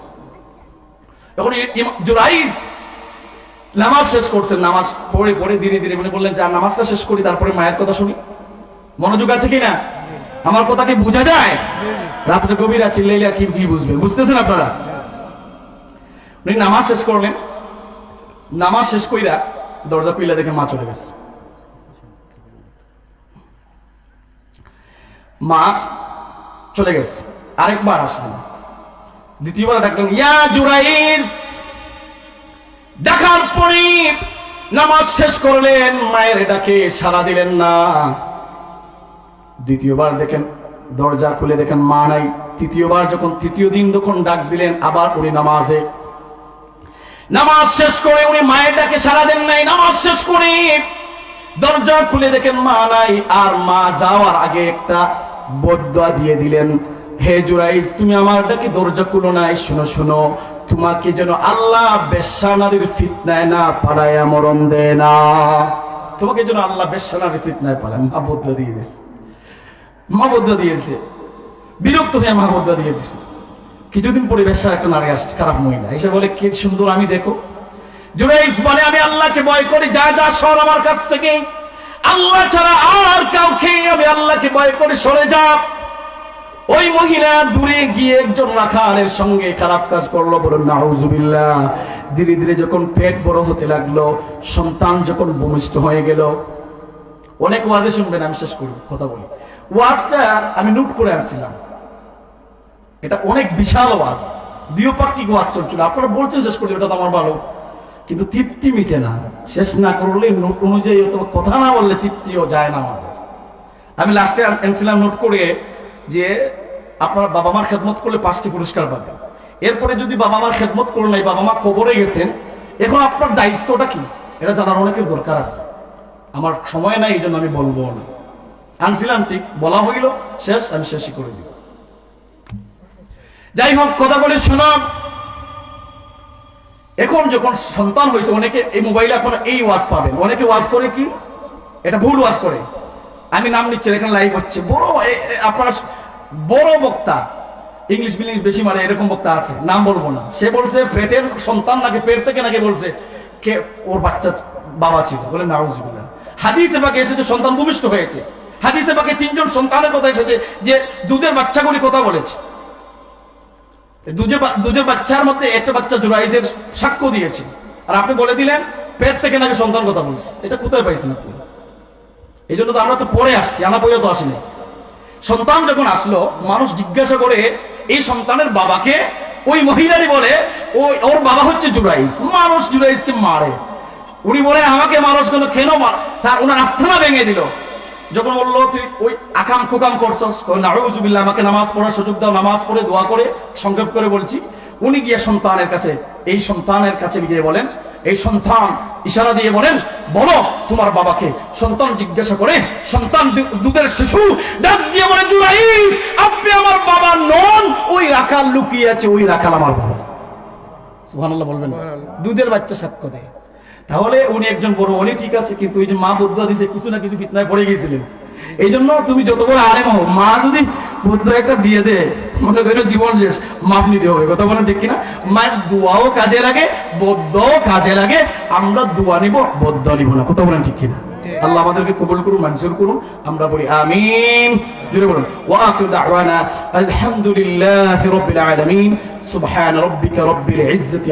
এখন জুরাইজ নামাজ শেষ করছেন, নামাজ পড়ে পড়ে ধীরে ধীরে মানে বললেন যে নামাজটা শেষ করি, তারপরে মায়ের কথা শুনি। মনোযোগ আছে কিনা? আমার কথা কি বোঝা যায়? রাত্রে গভীর আছে, লেলে কি কি বুঝবেন? বুঝতেছেন আপনারা? উনি নামাজ শেষ করলেন, নামাজ শেষ কইরা দরজা পিলা দেখে মা চলে গেছে। মা চলে গেছে, আরেকবার আসলেন, দ্বিতীয়বার ডাকলেন ইয়া জুরাইজ। ডাকার পরে নামাজ শেষ করলেন, মায়ের ডাকে সাড়া দিলেন না। দ্বিতীয়বার দেখেন দরজা খুলে দেখেন মা নাই। তৃতীয়বার যখন তৃতীয় দিন যখন ডাক দিলেন, আবার উনি নামাজে। নামাজ শেষ করে উনি মায়ের ডাকে সাড়া দেন নাই। নামাজ শেষ করে দরজা খুলে দেখেন মা নাই। আর মা যাওয়ার আগে একটা বদদুয়া দিয়ে দিলেন, হে জুরাইজ, তুমি আমার ডাকে দরজা খুলো নাই, শুনো শুনো, তোমাকে যেন আল্লাহ বেশ্যা নারীর ফিতনায় না পালায়া মরণ দেয় না। তোমাকে যেন আল্লাহ বেশ্যা নারীর ফিতনায় পালায়। মা বদদুয়া দিয়ে দিয়েছে, মা বদদুয়া দিয়েছে, বিরক্ত হয়ে মা বদদুয়া দিয়ে দিয়েছে। কিছুদিন পরে বেশ্যা একটা নারী আসছে, খারাপ মহিলা, এসে বলে কি সুন্দর আমি দেখো। জুরাইজ বলে আমি আল্লাহকে ভয় করি, যা যা সর আমার কাছ থেকে, আল্লাহ ছাড়া আর কাউকে আমি আল্লাহকে ভয় করি, সরে যা। ওই মহিলা দূরে গিয়ে একজন রাখালের সঙ্গে খারাপ কাজ করলো, বলুন নাউজুবিল্লাহ। ধীরে ধীরে যখন পেট বড় হতে লাগলো, সন্তান যখন ভূমিষ্ঠ হয়ে গেল, অনেক ওয়াজে শুনবেন, আমি শেষ করি কথা বলি। ওয়াজটা আমি নোট করে আনছিলাম, এটা অনেক বিশাল ওয়াজ, দ্বিপাক্ষিক ওয়াজ চলছিল। আপনারা বলছেন শেষ করি, ওটা তো আমার ভালো, কিন্তু তৃপ্তি মিটে না। শেষ না করলে নোট অনুযায়ী কথা না বললে তৃপ্তিও যায় না আমাদের। আমি লাস্টে আনছিলাম নোট করে যে আপনার বাবা মার খেদমত করলে 5টি পুরস্কার পাবেন। এরপরে যদি বাবা মার খেদমত করে নাই, বাবা মা কবরে গেছেন, এখন আপনার দায়িত্বটা কি এটা জানার অনেকের দরকার আছে। আমার সময় নাই, এই জন্য আমি বলবো না। আনছিলাম ঠিক, বলা হইল, শেষ, আমি শেষই করে দিব। যাই হোক, কথা বলে শোনা। এখন যখন সন্তান হয়েছে, অনেকে এই মোবাইলে এখন এই ওয়াজ পাবেন। অনেকে ওয়াজ করে কি, এটা ভুল ওয়াজ করে। আমি নাম নিচ্ছি, এখানে লাইভ হচ্ছে, বড় আপনারা বড় বক্তা, ইংলিশ বিলিংশ বেশি মানে এরকম বক্তা আছে, নাম বলবো না। সে বলছে পেটের সন্তান নাকি, পেট থেকে নাকি বলছে কে ওর বাচ্চা বাবা ছিল, বলে নাউজুবিল্লাহ। হাদিসে পাকে এসেছে সন্তান ভূমিষ্ঠ হয়েছে। হাদিসে পাকে 3জন সন্তানের কথা এসেছে, যে দুধের বাচ্চাগুলি কথা বলেছে। দুধের বাচ্চার মধ্যে একটা বাচ্চা জুরাইজের সাক্ষ্য দিয়েছে, আর আপনি বলে দিলেন পেট থেকে নাকি সন্তান কথা বলছে। এটা কোথায় পাইছেন আপনি? এই জন্য তো আমরা তো পরে আসছি, আনা পরে তো আসিনি। সন্তান যখন আসলো, মানুষ জিজ্ঞাসা করে এই সন্তানের বাবাকে, ওই মহিলারই বলে ওর বাবা হচ্ছে জুরাইজ। মানুষ জুরাইজকে মারে, উনি বলে আমাকে মানুষ কেন মার, তার ওনার আস্থানা ভেঙে দিল। যখন বললো তুই ওই আকাম কুকাম করছস, নাউজুবিল্লাহ, আমাকে নামাজ পড়ার সুযোগ দাও, নামাজ পড়ে দোয়া করে, সংক্ষেপ করে বলছি। উনি গিয়ে সন্তানের কাছে, এই সন্তানের কাছে গিয়ে বলেন, এই সন্তান ইশারা দিয়ে বলেন, বলো তোমার বাবাকে। সন্তান জিজ্ঞাসা করে, সন্তান দুধের শিশু ডাক দিয়ে বলে, জুরাইজ, আপনি আমার বাবা নন, ওই রাখাল লুকিয়ে আছে, ওই রাখাল আমার বাবা। সুবহানাল্লাহ বলবেন, দুধের বাচ্চা সাক্ষ্য দেয়। তাহলে উনি একজন বড় অলি, ঠিক আছে, কিন্তু ওই যে মা বদুয়া দিছে, কিছু না কিছু ফিতনায় পড়ে গিয়েছিলেন। এই জন্য তুমি যত বড় আলেম হও, মা যদি বদুয়া একটা দিয়ে দে, মনে করো জীবন শেষ, মাফ নিতে হবে। কথা বলেন ঠিক কিনা? মায়ের দোয়াও কাজে লাগে, বদুয়াও কাজে লাগে। আমরা দোয়া নিব, বদুয়া নিব না। কথা বলেন ঠিক কিনা? আল্লাহ আমাদেরকে কবুল করুন, মঞ্জুর করুন। আমরা বলি আমিন, জুড়ে বলুন। ওয়া আখিরু দাওয়ানা আলহামদুলিল্লাহি রাব্বিল আলামিন। সুবহান রাব্বিকা রাব্বিল ইজ্জাতি